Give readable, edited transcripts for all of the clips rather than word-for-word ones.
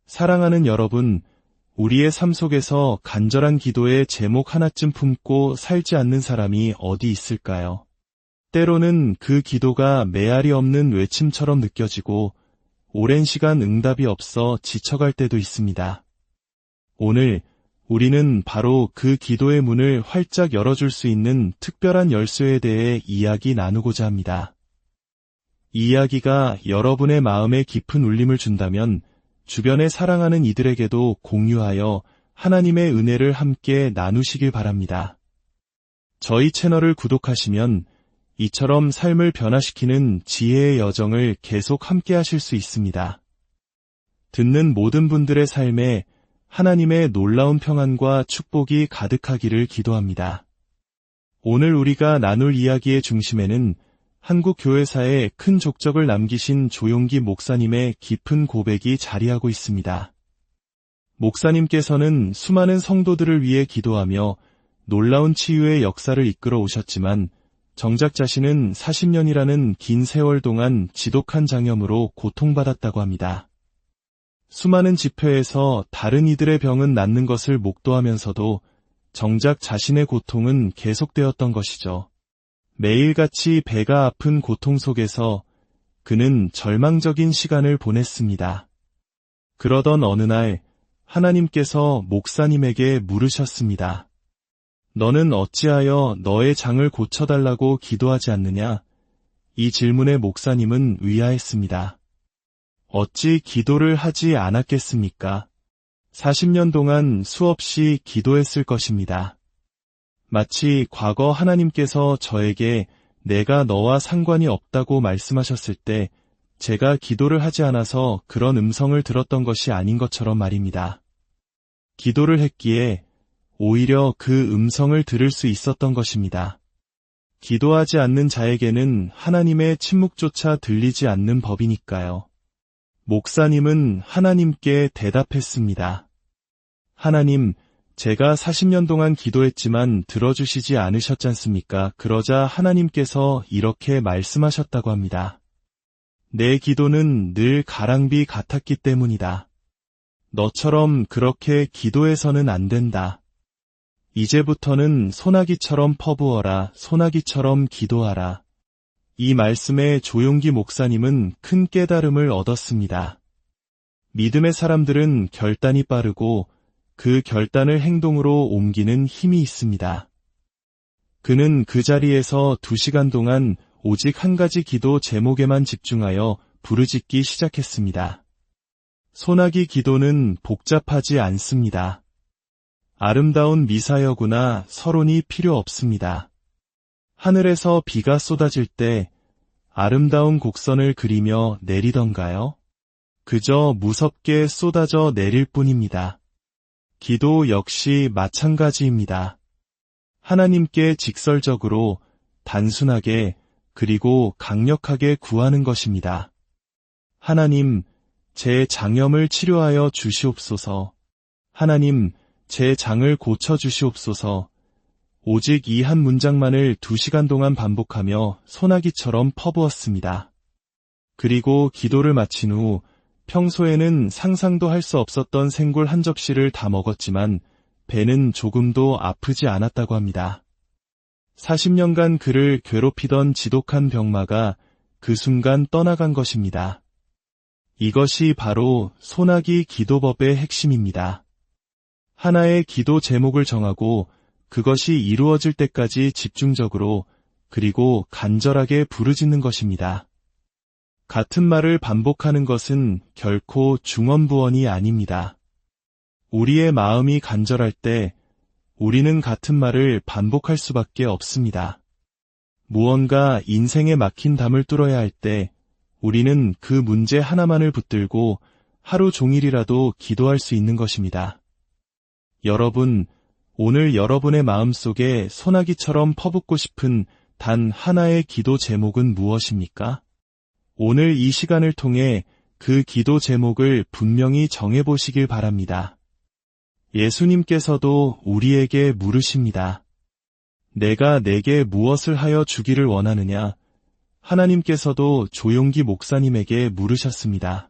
사랑하는 여러분, 우리의 삶 속에서 간절한 기도의 제목 하나쯤 품고 살지 않는 사람이 어디 있을까요? 때로는 그 기도가 메아리 없는 외침처럼 느껴지고 오랜 시간 응답이 없어 지쳐갈 때도 있습니다. 오늘 우리는 바로 그 기도의 문을 활짝 열어줄 수 있는 특별한 열쇠에 대해 이야기 나누고자 합니다. 이 이야기가 여러분의 마음에 깊은 울림을 준다면 주변에 사랑하는 이들에게도 공유하여 하나님의 은혜를 함께 나누시길 바랍니다. 저희 채널을 구독하시면 이처럼 삶을 변화시키는 지혜의 여정을 계속 함께 하실 수 있습니다. 듣는 모든 분들의 삶에 하나님의 놀라운 평안과 축복이 가득하기를 기도합니다. 오늘 우리가 나눌 이야기의 중심에는 한국 교회사에 큰 족적을 남기신 조용기 목사님의 깊은 고백이 자리하고 있습니다. 목사님께서는 수많은 성도들을 위해 기도하며 놀라운 치유의 역사를 이끌어 오셨지만 정작 자신은 40년이라는 긴 세월 동안 지독한 장염으로 고통받았다고 합니다. 수많은 집회에서 다른 이들의 병은 낫는 것을 목도하면서도 정작 자신의 고통은 계속되었던 것이죠. 매일같이 배가 아픈 고통 속에서 그는 절망적인 시간을 보냈습니다. 그러던 어느 날 하나님께서 목사님에게 물으셨습니다. 너는 어찌하여 너의 장을 고쳐달라고 기도하지 않느냐? 이 질문에 목사님은 의아했습니다. 어찌 기도를 하지 않았겠습니까? 40년 동안 수없이 기도했을 것입니다. 마치 과거 하나님께서 저에게 내가 너와 상관이 없다고 말씀하셨을 때 제가 기도를 하지 않아서 그런 음성을 들었던 것이 아닌 것처럼 말입니다. 기도를 했기에 오히려 그 음성을 들을 수 있었던 것입니다. 기도하지 않는 자에게는 하나님의 침묵조차 들리지 않는 법이니까요. 목사님은 하나님께 대답했습니다. 하나님, 제가 40년 동안 기도했지만 들어주시지 않으셨지 않습니까? 그러자 하나님께서 이렇게 말씀하셨다고 합니다. 내 기도는 늘 가랑비 같았기 때문이다. 너처럼 그렇게 기도해서는 안 된다. 이제부터는 소나기처럼 퍼부어라, 소나기처럼 기도하라. 이 말씀에 조용기 목사님은 큰 깨달음을 얻었습니다. 믿음의 사람들은 결단이 빠르고 그 결단을 행동으로 옮기는 힘이 있습니다. 그는 그 자리에서 2시간 동안 오직 한 가지 기도 제목에만 집중하여 부르짖기 시작했습니다. 소나기 기도는 복잡하지 않습니다. 아름다운 미사여구나 서론이 필요 없습니다. 하늘에서 비가 쏟아질 때 아름다운 곡선을 그리며 내리던가요? 그저 무섭게 쏟아져 내릴 뿐입니다. 기도 역시 마찬가지입니다. 하나님께 직설적으로, 단순하게, 그리고 강력하게 구하는 것입니다. 하나님, 제 장염을 치료하여 주시옵소서. 하나님, 제 장을 고쳐주시옵소서. 오직 이 한 문장만을 2시간 동안 반복하며 소나기처럼 퍼부었습니다. 그리고 기도를 마친 후 평소에는 상상도 할 수 없었던 생굴 한 접시를 다 먹었지만 배는 조금도 아프지 않았다고 합니다. 40년간 그를 괴롭히던 지독한 병마가 그 순간 떠나간 것입니다. 이것이 바로 소나기 기도법의 핵심입니다. 하나의 기도 제목을 정하고 그것이 이루어질 때까지 집중적으로 그리고 간절하게 부르짖는 것입니다. 같은 말을 반복하는 것은 결코 중언부언이 아닙니다. 우리의 마음이 간절할 때 우리는 같은 말을 반복할 수밖에 없습니다. 무언가 인생에 막힌 담을 뚫어야 할 때 우리는 그 문제 하나만을 붙들고 하루 종일이라도 기도할 수 있는 것입니다. 여러분, 오늘 여러분의 마음속에 소나기처럼 퍼붓고 싶은 단 하나의 기도 제목은 무엇입니까? 오늘 이 시간을 통해 그 기도 제목을 분명히 정해보시길 바랍니다. 예수님께서도 우리에게 물으십니다. 내가 내게 무엇을 하여 주기를 원하느냐? 하나님께서도 조용기 목사님에게 물으셨습니다.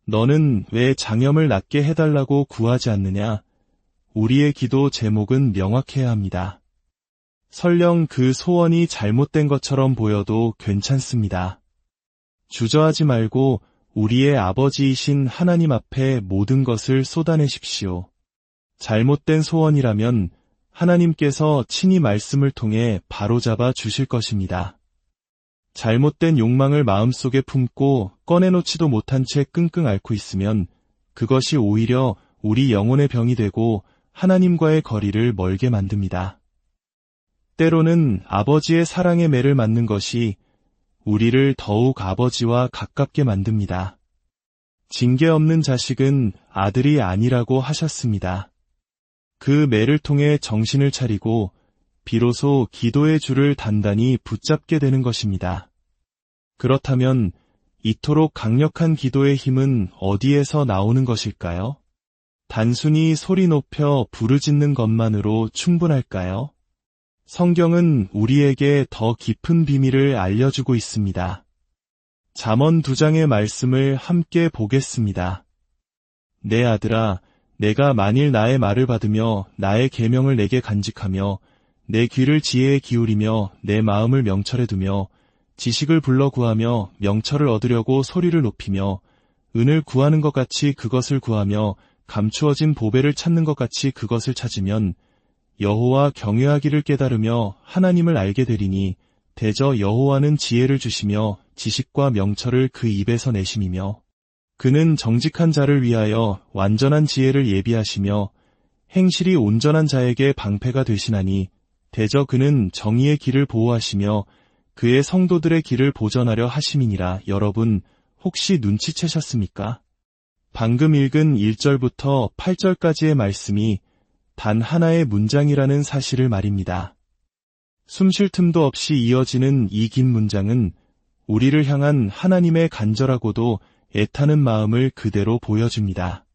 너는 왜 장염을 낫게 해달라고 구하지 않느냐? 우리의 기도 제목은 명확해야 합니다. 설령 그 소원이 잘못된 것처럼 보여도 괜찮습니다. 주저하지 말고 우리의 아버지이신 하나님 앞에 모든 것을 쏟아내십시오. 잘못된 소원이라면 하나님께서 친히 말씀을 통해 바로잡아 주실 것입니다. 잘못된 욕망을 마음속에 품고 꺼내놓지도 못한 채 끙끙 앓고 있으면 그것이 오히려 우리 영혼의 병이 되고 하나님과의 거리를 멀게 만듭니다. 때로는 아버지의 사랑의 매를 맞는 것이 우리를 더욱 아버지와 가깝게 만듭니다. 징계 없는 자식은 아들이 아니라고 하셨습니다. 그 매를 통해 정신을 차리고 비로소 기도의 줄을 단단히 붙잡게 되는 것입니다. 그렇다면 이토록 강력한 기도의 힘은 어디에서 나오는 것일까요? 단순히 소리 높여 부르짖는 것만으로 충분할까요? 성경은 우리에게 더 깊은 비밀을 알려주고 있습니다. 잠언 2장의 말씀을 함께 보겠습니다. 내 아들아, 내가 만일 나의 말을 받으며 나의 계명을 내게 간직하며 내 귀를 지혜에 기울이며 내 마음을 명철에 두며 지식을 불러 구하며 명철을 얻으려고 소리를 높이며 은을 구하는 것 같이 그것을 구하며 감추어진 보배를 찾는 것 같이 그것을 찾으면 여호와 경외하기를 깨달으며 하나님을 알게 되리니 대저 여호와는 지혜를 주시며 지식과 명철을 그 입에서 내심이며 그는 정직한 자를 위하여 완전한 지혜를 예비하시며 행실이 온전한 자에게 방패가 되시나니 대저 그는 정의의 길을 보호하시며 그의 성도들의 길을 보전하려 하심이니라. 여러분 혹시 눈치채셨습니까? 방금 읽은 1절부터 8절까지의 말씀이 단 하나의 문장이라는 사실을 말입니다. 숨 쉴 틈도 없이 이어지는 이 긴 문장은 우리를 향한 하나님의 간절하고도 애타는 마음을 그대로 보여줍니다.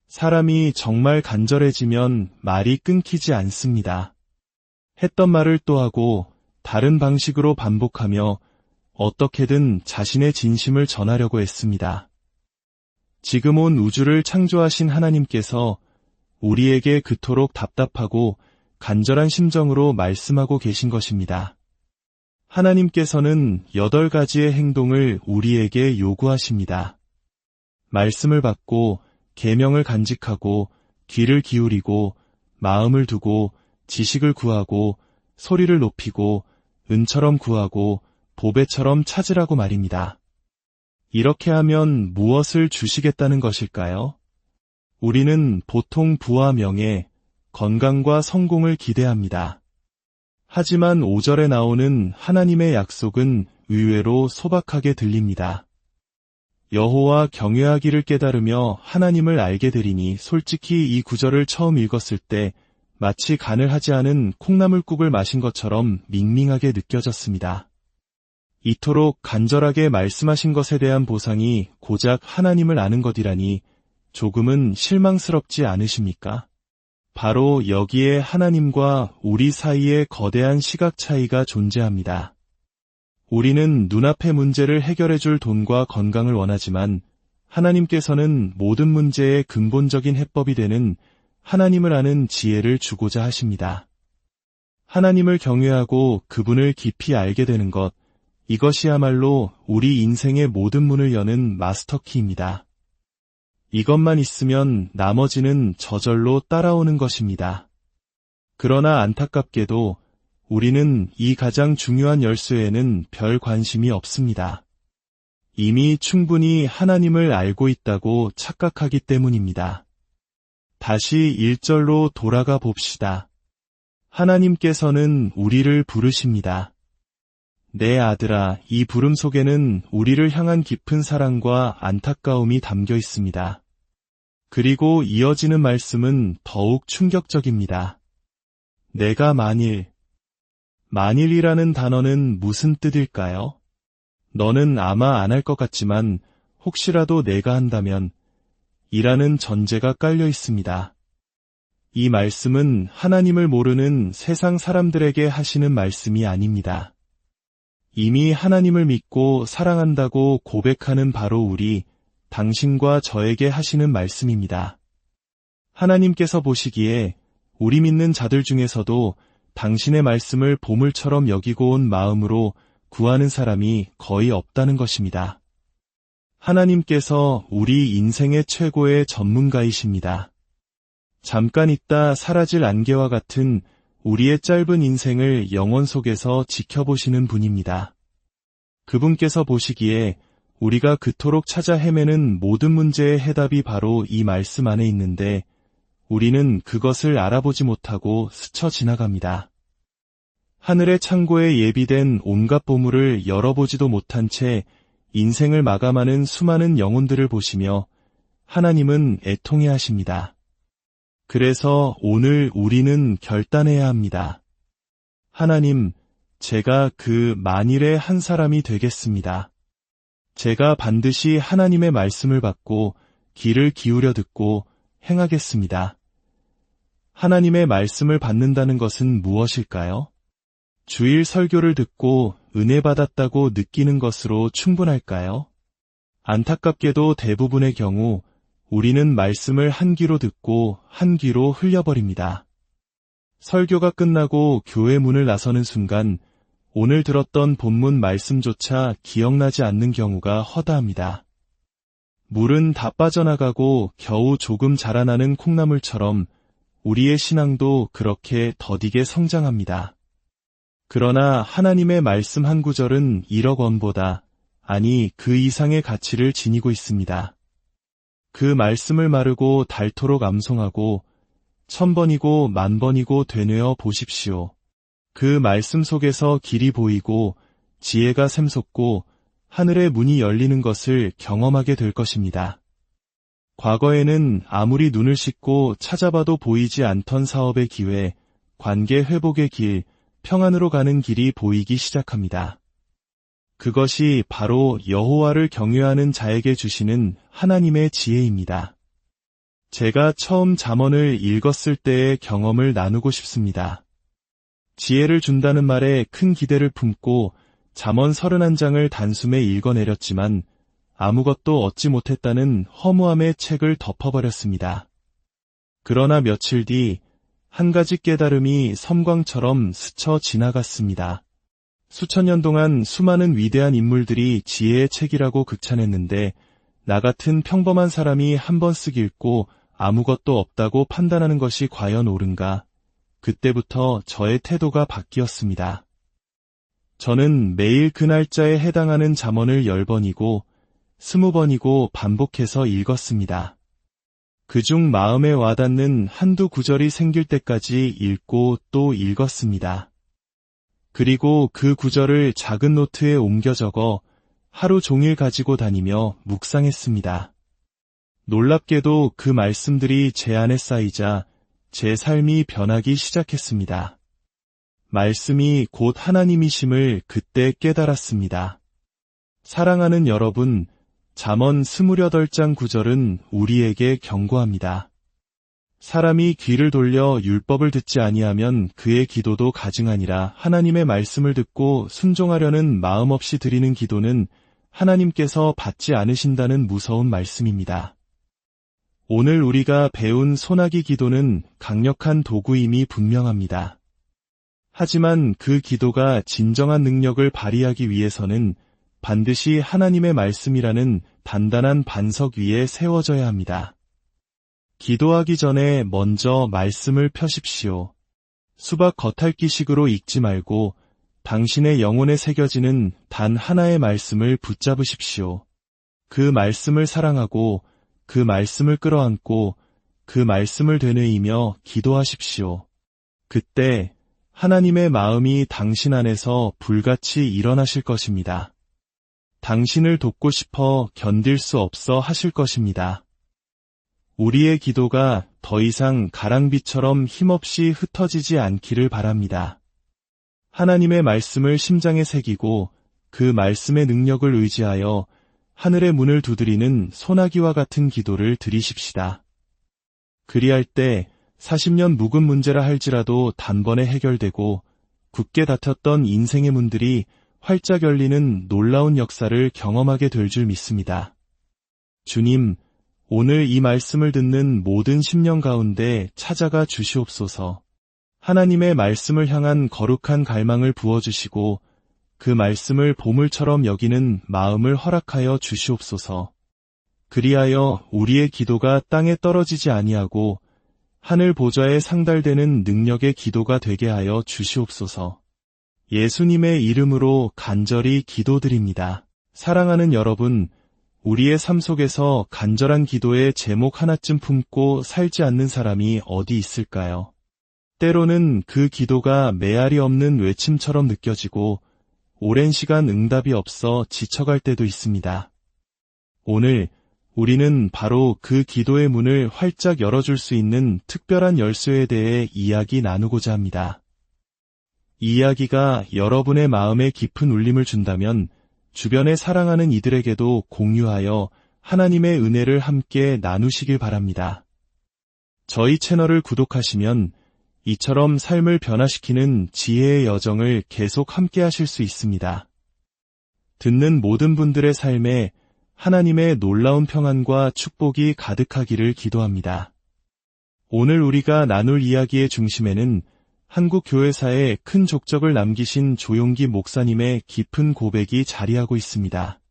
사람이 정말 간절해지면 말이 끊기지 않습니다. 했던 말을 또 하고 다른 방식으로 반복하며 어떻게든 자신의 진심을 전하려고 했습니다. 지금 온 우주를 창조하신 하나님께서 우리에게 그토록 답답하고 간절한 심정으로 말씀하고 계신 것입니다. 하나님께서는 8가지의 행동을 우리에게 요구하십니다. 말씀을 받고 계명을 간직하고 귀를 기울이고 마음을 두고 지식을 구하고 소리를 높이고 은처럼 구하고 보배처럼 찾으라고 말입니다. 이렇게 하면 무엇을 주시겠다는 것일까요? 우리는 보통 부와 명예, 건강과 성공을 기대합니다. 하지만 5절에 나오는 하나님의 약속은 의외로 소박하게 들립니다. 여호와 경외하기를 깨달으며 하나님을 알게 되리니 솔직히 이 구절을 처음 읽었을 때 마치 간을 하지 않은 콩나물국을 마신 것처럼 밍밍하게 느껴졌습니다. 이토록 간절하게 말씀하신 것에 대한 보상이 고작 하나님을 아는 것이라니 조금은 실망스럽지 않으십니까? 바로 여기에 하나님과 우리 사이에 거대한 시각 차이가 존재합니다. 우리는 눈앞의 문제를 해결해줄 돈과 건강을 원하지만 하나님께서는 모든 문제의 근본적인 해법이 되는 하나님을 아는 지혜를 주고자 하십니다. 하나님을 경외하고 그분을 깊이 알게 되는 것, 이것이야말로 우리 인생의 모든 문을 여는 마스터키입니다. 이것만 있으면 나머지는 저절로 따라오는 것입니다. 그러나 안타깝게도 우리는 이 가장 중요한 열쇠에는 별 관심이 없습니다. 이미 충분히 하나님을 알고 있다고 착각하기 때문입니다. 다시 1절로 돌아가 봅시다. 하나님께서는 우리를 부르십니다. 내 아들아, 이 부름 속에는 우리를 향한 깊은 사랑과 안타까움이 담겨 있습니다. 그리고 이어지는 말씀은 더욱 충격적입니다. 내가 만일이라는 단어는 무슨 뜻일까요? 너는 아마 안 할 것 같지만 혹시라도 내가 한다면 이라는 전제가 깔려 있습니다. 이 말씀은 하나님을 모르는 세상 사람들에게 하시는 말씀이 아닙니다. 이미 하나님을 믿고 사랑한다고 고백하는 바로 우리, 당신과 저에게 하시는 말씀입니다. 하나님께서 보시기에 우리 믿는 자들 중에서도 당신의 말씀을 보물처럼 여기고 온 마음으로 구하는 사람이 거의 없다는 것입니다. 하나님께서 우리 인생의 최고의 전문가이십니다. 잠깐 있다 사라질 안개와 같은 우리의 짧은 인생을 영원 속에서 지켜보시는 분입니다. 그분께서 보시기에 우리가 그토록 찾아 헤매는 모든 문제의 해답이 바로 이 말씀 안에 있는데 우리는 그것을 알아보지 못하고 스쳐 지나갑니다. 하늘의 창고에 예비된 온갖 보물을 열어보지도 못한 채 인생을 마감하는 수많은 영혼들을 보시며 하나님은 애통해 하십니다. 그래서 오늘 우리는 결단해야 합니다. 하나님, 제가 그 만일의 한 사람이 되겠습니다. 제가 반드시 하나님의 말씀을 받고 귀를 기울여 듣고 행하겠습니다. 하나님의 말씀을 받는다는 것은 무엇일까요? 주일 설교를 듣고 은혜 받았다고 느끼는 것으로 충분할까요? 안타깝게도 대부분의 경우 우리는 말씀을 한 귀로 듣고 한 귀로 흘려버립니다. 설교가 끝나고 교회 문을 나서는 순간 오늘 들었던 본문 말씀조차 기억나지 않는 경우가 허다합니다. 물은 다 빠져나가고 겨우 조금 자라나는 콩나물처럼 우리의 신앙도 그렇게 더디게 성장합니다. 그러나 하나님의 말씀 한 구절은 1억 원보다, 아니 그 이상의 가치를 지니고 있습니다. 그 말씀을 마르고 닳도록 암송하고 1000번이고 10,000번이고 되뇌어 보십시오. 그 말씀 속에서 길이 보이고 지혜가 샘솟고 하늘의 문이 열리는 것을 경험하게 될 것입니다. 과거에는 아무리 눈을 씻고 찾아봐도 보이지 않던 사업의 기회, 관계 회복의 길, 평안으로 가는 길이 보이기 시작합니다. 그것이 바로 여호와를 경외하는 자에게 주시는 하나님의 지혜입니다. 제가 처음 잠언을 읽었을 때의 경험을 나누고 싶습니다. 지혜를 준다는 말에 큰 기대를 품고 잠언 31장을 단숨에 읽어내렸지만 아무것도 얻지 못했다는 허무함의 책을 덮어버렸습니다. 그러나 며칠 뒤 한 가지 깨달음이 섬광처럼 스쳐 지나갔습니다. 수천 년 동안 수많은 위대한 인물들이 지혜의 책이라고 극찬했는데 나 같은 평범한 사람이 한 번 쓱 읽고 아무것도 없다고 판단하는 것이 과연 옳은가? 그때부터 저의 태도가 바뀌었습니다. 저는 매일 그 날짜에 해당하는 잠언을 10번이고 20번이고 반복해서 읽었습니다. 그중 마음에 와닿는 한두 구절이 생길 때까지 읽고 또 읽었습니다. 그리고 그 구절을 작은 노트에 옮겨 적어 하루 종일 가지고 다니며 묵상했습니다. 놀랍게도 그 말씀들이 제 안에 쌓이자 제 삶이 변하기 시작했습니다. 말씀이 곧 하나님이심을 그때 깨달았습니다. 사랑하는 여러분, 잠언 28장 9절은 우리에게 경고합니다. 사람이 귀를 돌려 율법을 듣지 아니하면 그의 기도도 가증하니라. 하나님의 말씀을 듣고 순종하려는 마음 없이 드리는 기도는 하나님께서 받지 않으신다는 무서운 말씀입니다. 오늘 우리가 배운 소나기 기도는 강력한 도구임이 분명합니다. 하지만 그 기도가 진정한 능력을 발휘하기 위해서는 반드시 하나님의 말씀이라는 단단한 반석 위에 세워져야 합니다. 기도하기 전에 먼저 말씀을 펴십시오. 수박 겉핥기식으로 읽지 말고 당신의 영혼에 새겨지는 단 하나의 말씀을 붙잡으십시오. 그 말씀을 사랑하고 그 말씀을 끌어안고 그 말씀을 되뇌이며 기도하십시오. 그때 하나님의 마음이 당신 안에서 불같이 일어나실 것입니다. 당신을 돕고 싶어 견딜 수 없어 하실 것입니다. 우리의 기도가 더 이상 가랑비처럼 힘없이 흩어지지 않기를 바랍니다. 하나님의 말씀을 심장에 새기고 그 말씀의 능력을 의지하여 하늘의 문을 두드리는 소나기와 같은 기도를 드리십시다. 그리할 때 40년 묵은 문제라 할지라도 단번에 해결되고 굳게 닫혔던 인생의 문들이 활짝 열리는 놀라운 역사를 경험하게 될 줄 믿습니다. 주님, 오늘 이 말씀을 듣는 모든 심령 가운데 찾아가 주시옵소서. 하나님의 말씀을 향한 거룩한 갈망을 부어주시고 그 말씀을 보물처럼 여기는 마음을 허락하여 주시옵소서. 그리하여 우리의 기도가 땅에 떨어지지 아니하고 하늘 보좌에 상달되는 능력의 기도가 되게 하여 주시옵소서. 예수님의 이름으로 간절히 기도드립니다. 사랑하는 여러분, 우리의 삶 속에서 간절한 기도의 제목 하나쯤 품고 살지 않는 사람이 어디 있을까요? 때로는 그 기도가 메아리 없는 외침처럼 느껴지고 오랜 시간 응답이 없어 지쳐갈 때도 있습니다. 오늘 우리는 바로 그 기도의 문을 활짝 열어줄 수 있는 특별한 열쇠에 대해 이야기 나누고자 합니다. 이 이야기가 여러분의 마음에 깊은 울림을 준다면 주변에 사랑하는 이들에게도 공유하여 하나님의 은혜를 함께 나누시길 바랍니다. 저희 채널을 구독하시면 이처럼 삶을 변화시키는 지혜의 여정을 계속 함께 하실 수 있습니다. 듣는 모든 분들의 삶에 하나님의 놀라운 평안과 축복이 가득하기를 기도합니다. 오늘 우리가 나눌 이야기의 중심에는 한국 교회사에 큰 족적을 남기신 조용기 목사님의 깊은 고백이 자리하고 있습니다.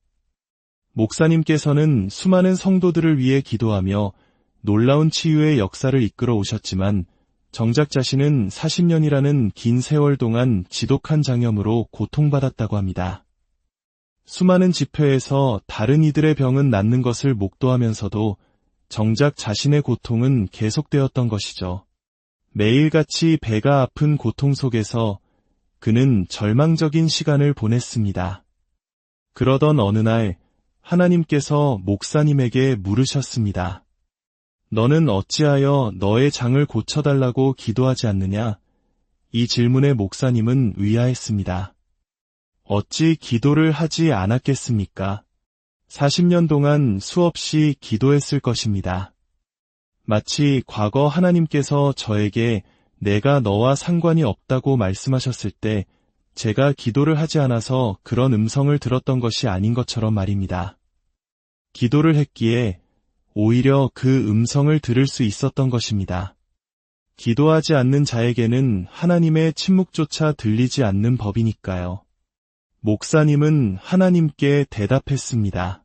목사님께서는 수많은 성도들을 위해 기도하며 놀라운 치유의 역사를 이끌어 오셨지만 정작 자신은 40년이라는 긴 세월 동안 지독한 장염으로 고통받았다고 합니다. 수많은 집회에서 다른 이들의 병은 낫는 것을 목도하면서도 정작 자신의 고통은 계속되었던 것이죠. 매일같이 배가 아픈 고통 속에서 그는 절망적인 시간을 보냈습니다. 그러던 어느 날 하나님께서 목사님에게 물으셨습니다. 너는 어찌하여 너의 장을 고쳐달라고 기도하지 않느냐? 이 질문에 목사님은 의아했습니다. 어찌 기도를 하지 않았겠습니까? 40년 동안 수없이 기도했을 것입니다. 마치 과거 하나님께서 저에게 내가 너와 상관이 없다고 말씀하셨을 때 제가 기도를 하지 않아서 그런 음성을 들었던 것이 아닌 것처럼 말입니다. 기도를 했기에 오히려 그 음성을 들을 수 있었던 것입니다. 기도하지 않는 자에게는 하나님의 침묵조차 들리지 않는 법이니까요. 목사님은 하나님께 대답했습니다.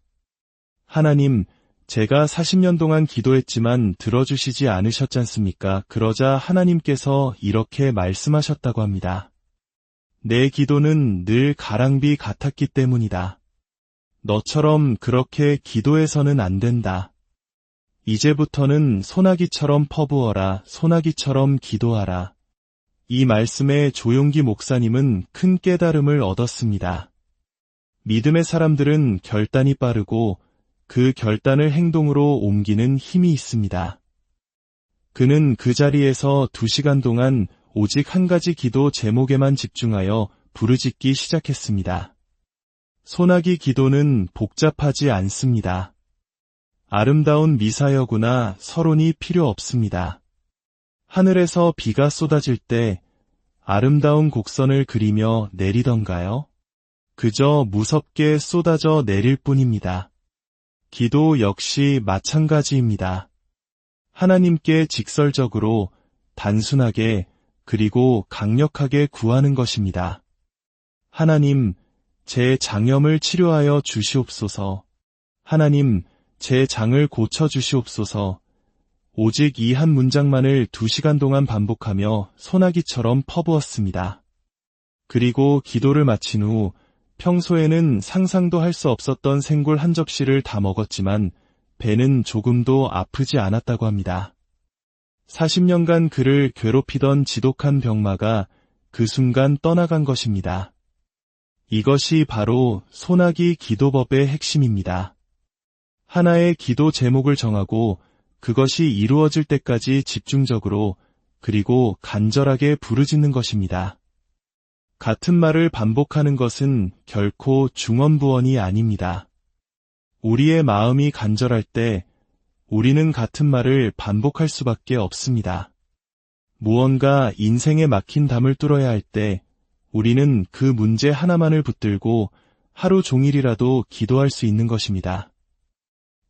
하나님, 제가 40년 동안 기도했지만 들어주시지 않으셨지 않습니까? 그러자 하나님께서 이렇게 말씀하셨다고 합니다. 내 기도는 늘 가랑비 같았기 때문이다. 너처럼 그렇게 기도해서는 안 된다. 이제부터는 소나기처럼 퍼부어라, 소나기처럼 기도하라. 이 말씀에 조용기 목사님은 큰 깨달음을 얻었습니다. 믿음의 사람들은 결단이 빠르고 그 결단을 행동으로 옮기는 힘이 있습니다. 그는 그 자리에서 2시간 동안 오직 한 가지 기도 제목에만 집중하여 부르짖기 시작했습니다. 소나기 기도는 복잡하지 않습니다. 아름다운 미사여구나 서론이 필요 없습니다. 하늘에서 비가 쏟아질 때 아름다운 곡선을 그리며 내리던가요? 그저 무섭게 쏟아져 내릴 뿐입니다. 기도 역시 마찬가지입니다. 하나님께 직설적으로, 단순하게, 그리고 강력하게 구하는 것입니다. 하나님, 제 장염을 치료하여 주시옵소서. 하나님, 제 장을 고쳐 주시옵소서. 오직 이 한 문장만을 2시간 동안 반복하며 소나기처럼 퍼부었습니다. 그리고 기도를 마친 후 평소에는 상상도 할 수 없었던 생굴 한 접시를 다 먹었지만 배는 조금도 아프지 않았다고 합니다. 40년간 그를 괴롭히던 지독한 병마가 그 순간 떠나간 것입니다. 이것이 바로 소나기 기도법의 핵심입니다. 하나의 기도 제목을 정하고 그것이 이루어질 때까지 집중적으로 그리고 간절하게 부르짖는 것입니다. 같은 말을 반복하는 것은 결코 중언부언이 아닙니다. 우리의 마음이 간절할 때 우리는 같은 말을 반복할 수밖에 없습니다. 무언가 인생에 막힌 담을 뚫어야 할 때 우리는 그 문제 하나만을 붙들고 하루 종일이라도 기도할 수 있는 것입니다.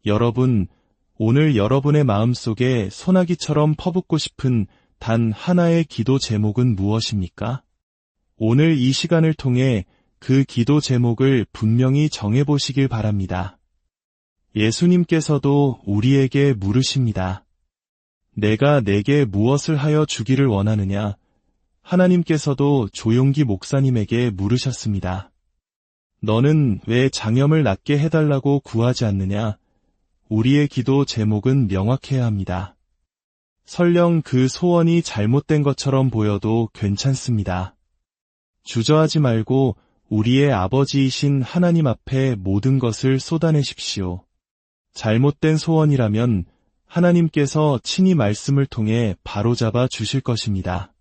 여러분, 오늘 여러분의 마음속에 소나기처럼 퍼붓고 싶은 단 하나의 기도 제목은 무엇입니까? 오늘 이 시간을 통해 그 기도 제목을 분명히 정해보시길 바랍니다. 예수님께서도 우리에게 물으십니다. 내가 내게 무엇을 하여 주기를 원하느냐? 하나님께서도 조용기 목사님에게 물으셨습니다. 너는 왜 장염을 낫게 해달라고 구하지 않느냐? 우리의 기도 제목은 명확해야 합니다. 설령 그 소원이 잘못된 것처럼 보여도 괜찮습니다. 주저하지 말고 우리의 아버지이신 하나님 앞에 모든 것을 쏟아내십시오. 잘못된 소원이라면 하나님께서 친히 말씀을 통해 바로잡아 주실 것입니다.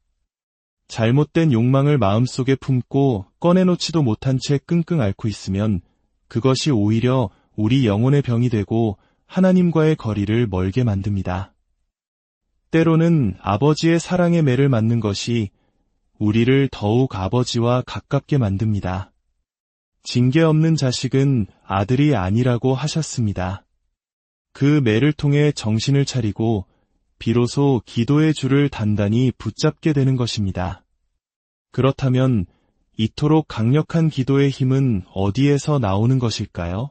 잘못된 욕망을 마음속에 품고 꺼내놓지도 못한 채 끙끙 앓고 있으면 그것이 오히려 우리 영혼의 병이 되고 하나님과의 거리를 멀게 만듭니다. 때로는 아버지의 사랑의 매를 맞는 것이 우리를 더욱 아버지와 가깝게 만듭니다. 징계 없는 자식은 아들이 아니라고 하셨습니다. 그 매를 통해 정신을 차리고 비로소 기도의 줄을 단단히 붙잡게 되는 것입니다. 그렇다면 이토록 강력한 기도의 힘은 어디에서 나오는 것일까요?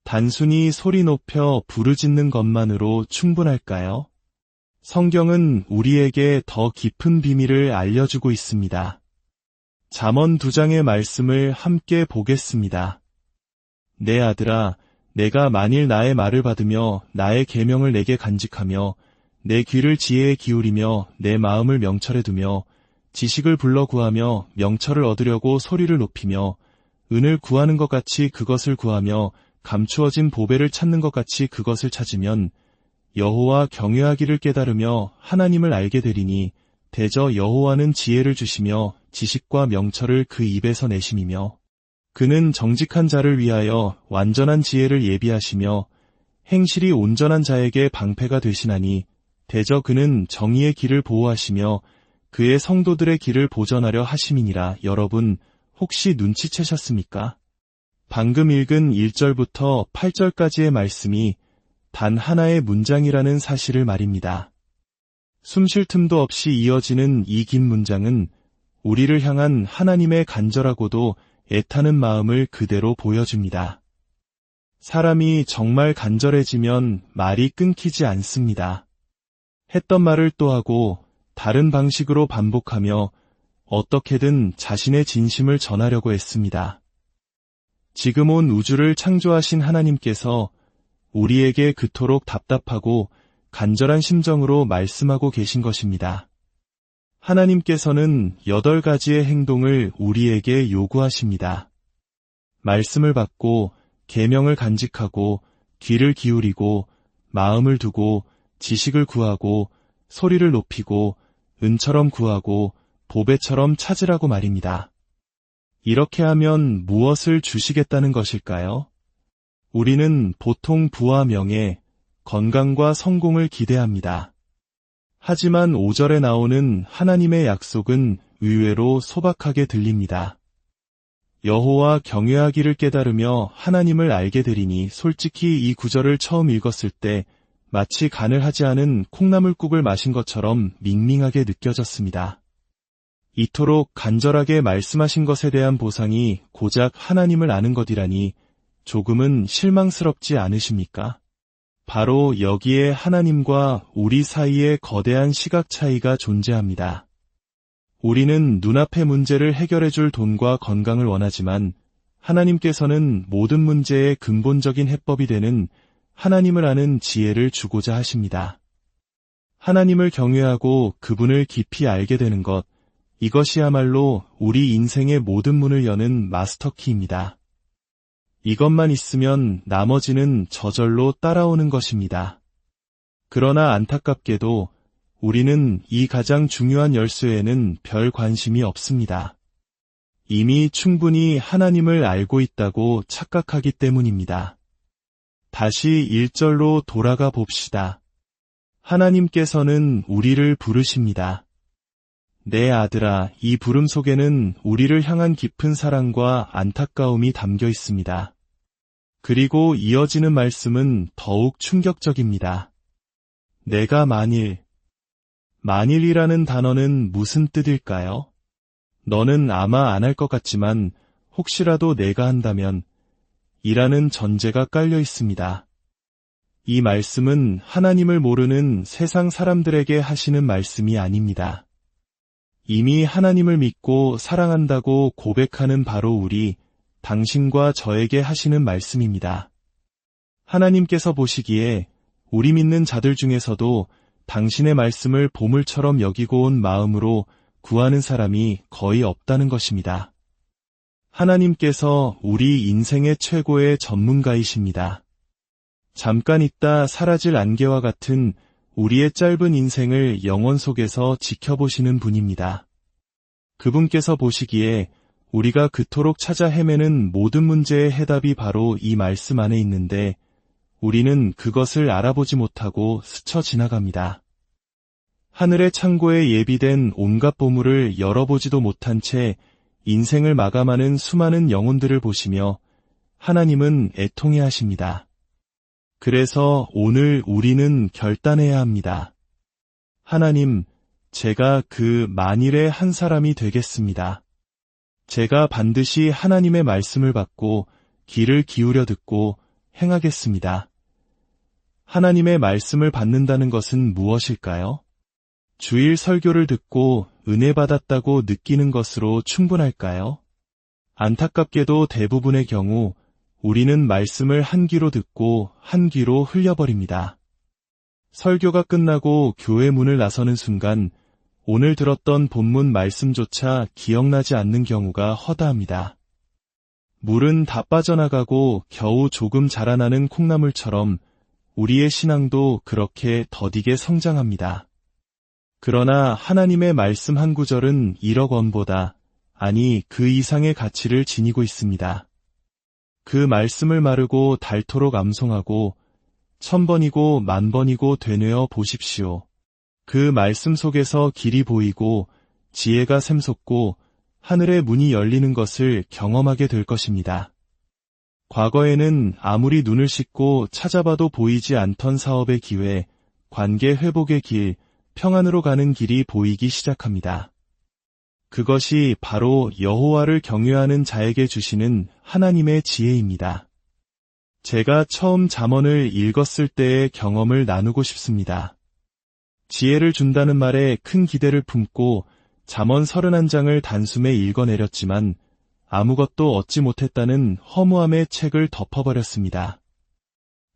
단순히 소리 높여 부르짖는 것만으로 충분할까요? 성경은 우리에게 더 깊은 비밀을 알려주고 있습니다. 잠언 2장의 말씀을 함께 보겠습니다. 내 아들아, 내가 만일 나의 말을 받으며 나의 계명을 내게 간직하며 내 귀를 지혜에 기울이며 내 마음을 명철에 두며 지식을 불러 구하며 명철을 얻으려고 소리를 높이며 은을 구하는 것 같이 그것을 구하며 감추어진 보배를 찾는 것 같이 그것을 찾으면 여호와 경외하기를 깨달으며 하나님을 알게 되리니 대저 여호와는 지혜를 주시며 지식과 명철을 그 입에서 내심이며 그는 정직한 자를 위하여 완전한 지혜를 예비하시며 행실이 온전한 자에게 방패가 되시나니 대저 그는 정의의 길을 보호하시며 그의 성도들의 길을 보전하려 하심이니라. 여러분, 혹시 눈치채셨습니까? 방금 읽은 1절부터 8절까지의 말씀이 단 하나의 문장이라는 사실을 말입니다. 숨 쉴 틈도 없이 이어지는 이 긴 문장은 우리를 향한 하나님의 간절하고도 애타는 마음을 그대로 보여줍니다. 사람이 정말 간절해지면 말이 끊기지 않습니다. 했던 말을 또 하고 다른 방식으로 반복하며 어떻게든 자신의 진심을 전하려고 했습니다. 지금 온 우주를 창조하신 하나님께서 우리에게 그토록 답답하고 간절한 심정으로 말씀하고 계신 것입니다. 하나님께서는 8가지의 행동을 우리에게 요구하십니다. 말씀을 받고 계명을 간직하고 귀를 기울이고 마음을 두고 지식을 구하고 소리를 높이고 은처럼 구하고 보배처럼 찾으라고 말입니다. 이렇게 하면 무엇을 주시겠다는 것일까요? 우리는 보통 부와 명예, 건강과 성공을 기대합니다. 하지만 5절에 나오는 하나님의 약속은 의외로 소박하게 들립니다. 여호와 경외하기를 깨달으며 하나님을 알게 되리니. 솔직히 이 구절을 처음 읽었을 때 마치 간을 하지 않은 콩나물국을 마신 것처럼 밍밍하게 느껴졌습니다. 이토록 간절하게 말씀하신 것에 대한 보상이 고작 하나님을 아는 것이라니 조금은 실망스럽지 않으십니까? 바로 여기에 하나님과 우리 사이에 거대한 시각 차이가 존재합니다. 우리는 눈앞의 문제를 해결해줄 돈과 건강을 원하지만 하나님께서는 모든 문제의 근본적인 해법이 되는 하나님을 아는 지혜를 주고자 하십니다. 하나님을 경외하고 그분을 깊이 알게 되는 것, 이것이야말로 우리 인생의 모든 문을 여는 마스터키입니다. 이것만 있으면 나머지는 저절로 따라오는 것입니다. 그러나 안타깝게도 우리는 이 가장 중요한 열쇠에는 별 관심이 없습니다. 이미 충분히 하나님을 알고 있다고 착각하기 때문입니다. 다시 1절로 돌아가 봅시다. 하나님께서는 우리를 부르십니다. 내 아들아, 이 부름 속에는 우리를 향한 깊은 사랑과 안타까움이 담겨 있습니다. 그리고 이어지는 말씀은 더욱 충격적입니다. 내가 만일이라는 단어는 무슨 뜻일까요? 너는 아마 안 할 것 같지만 혹시라도 내가 한다면 이라는 전제가 깔려 있습니다. 이 말씀은 하나님을 모르는 세상 사람들에게 하시는 말씀이 아닙니다. 이미 하나님을 믿고 사랑한다고 고백하는 바로 우리, 당신과 저에게 하시는 말씀입니다. 하나님께서 보시기에 우리 믿는 자들 중에서도 당신의 말씀을 보물처럼 여기고 온 마음으로 구하는 사람이 거의 없다는 것입니다. 하나님께서 우리 인생의 최고의 전문가이십니다. 잠깐 있다 사라질 안개와 같은 우리의 짧은 인생을 영원 속에서 지켜보시는 분입니다. 그분께서 보시기에 우리가 그토록 찾아 헤매는 모든 문제의 해답이 바로 이 말씀 안에 있는데 우리는 그것을 알아보지 못하고 스쳐 지나갑니다. 하늘의 창고에 예비된 온갖 보물을 열어보지도 못한 채 인생을 마감하는 수많은 영혼들을 보시며 하나님은 애통해하십니다. 그래서 오늘 우리는 결단해야 합니다. 하나님, 제가 그 만일의 한 사람이 되겠습니다. 제가 반드시 하나님의 말씀을 받고 귀를 기울여 듣고 행하겠습니다. 하나님의 말씀을 받는다는 것은 무엇일까요? 주일 설교를 듣고 은혜 받았다고 느끼는 것으로 충분할까요? 안타깝게도 대부분의 경우 우리는 말씀을 한 귀로 듣고 한 귀로 흘려버립니다. 설교가 끝나고 교회 문을 나서는 순간 오늘 들었던 본문 말씀조차 기억나지 않는 경우가 허다합니다. 물은 다 빠져나가고 겨우 조금 자라나는 콩나물처럼 우리의 신앙도 그렇게 더디게 성장합니다. 그러나 하나님의 말씀 한 구절은 1억 원보다, 아니 그 이상의 가치를 지니고 있습니다. 그 말씀을 마르고 닳도록 암송하고 1000번이고 10,000번이고 되뇌어 보십시오. 그 말씀 속에서 길이 보이고 지혜가 샘솟고 하늘의 문이 열리는 것을 경험하게 될 것입니다. 과거에는 아무리 눈을 씻고 찾아봐도 보이지 않던 사업의 기회, 관계 회복의 길, 평안으로 가는 길이 보이기 시작합니다. 그것이 바로 여호와를 경외하는 자에게 주시는 하나님의 지혜입니다. 제가 처음 잠언을 읽었을 때의 경험을 나누고 싶습니다. 지혜를 준다는 말에 큰 기대를 품고 잠언 31장을 단숨에 읽어내렸지만 아무것도 얻지 못했다는 허무함의 책을 덮어버렸습니다.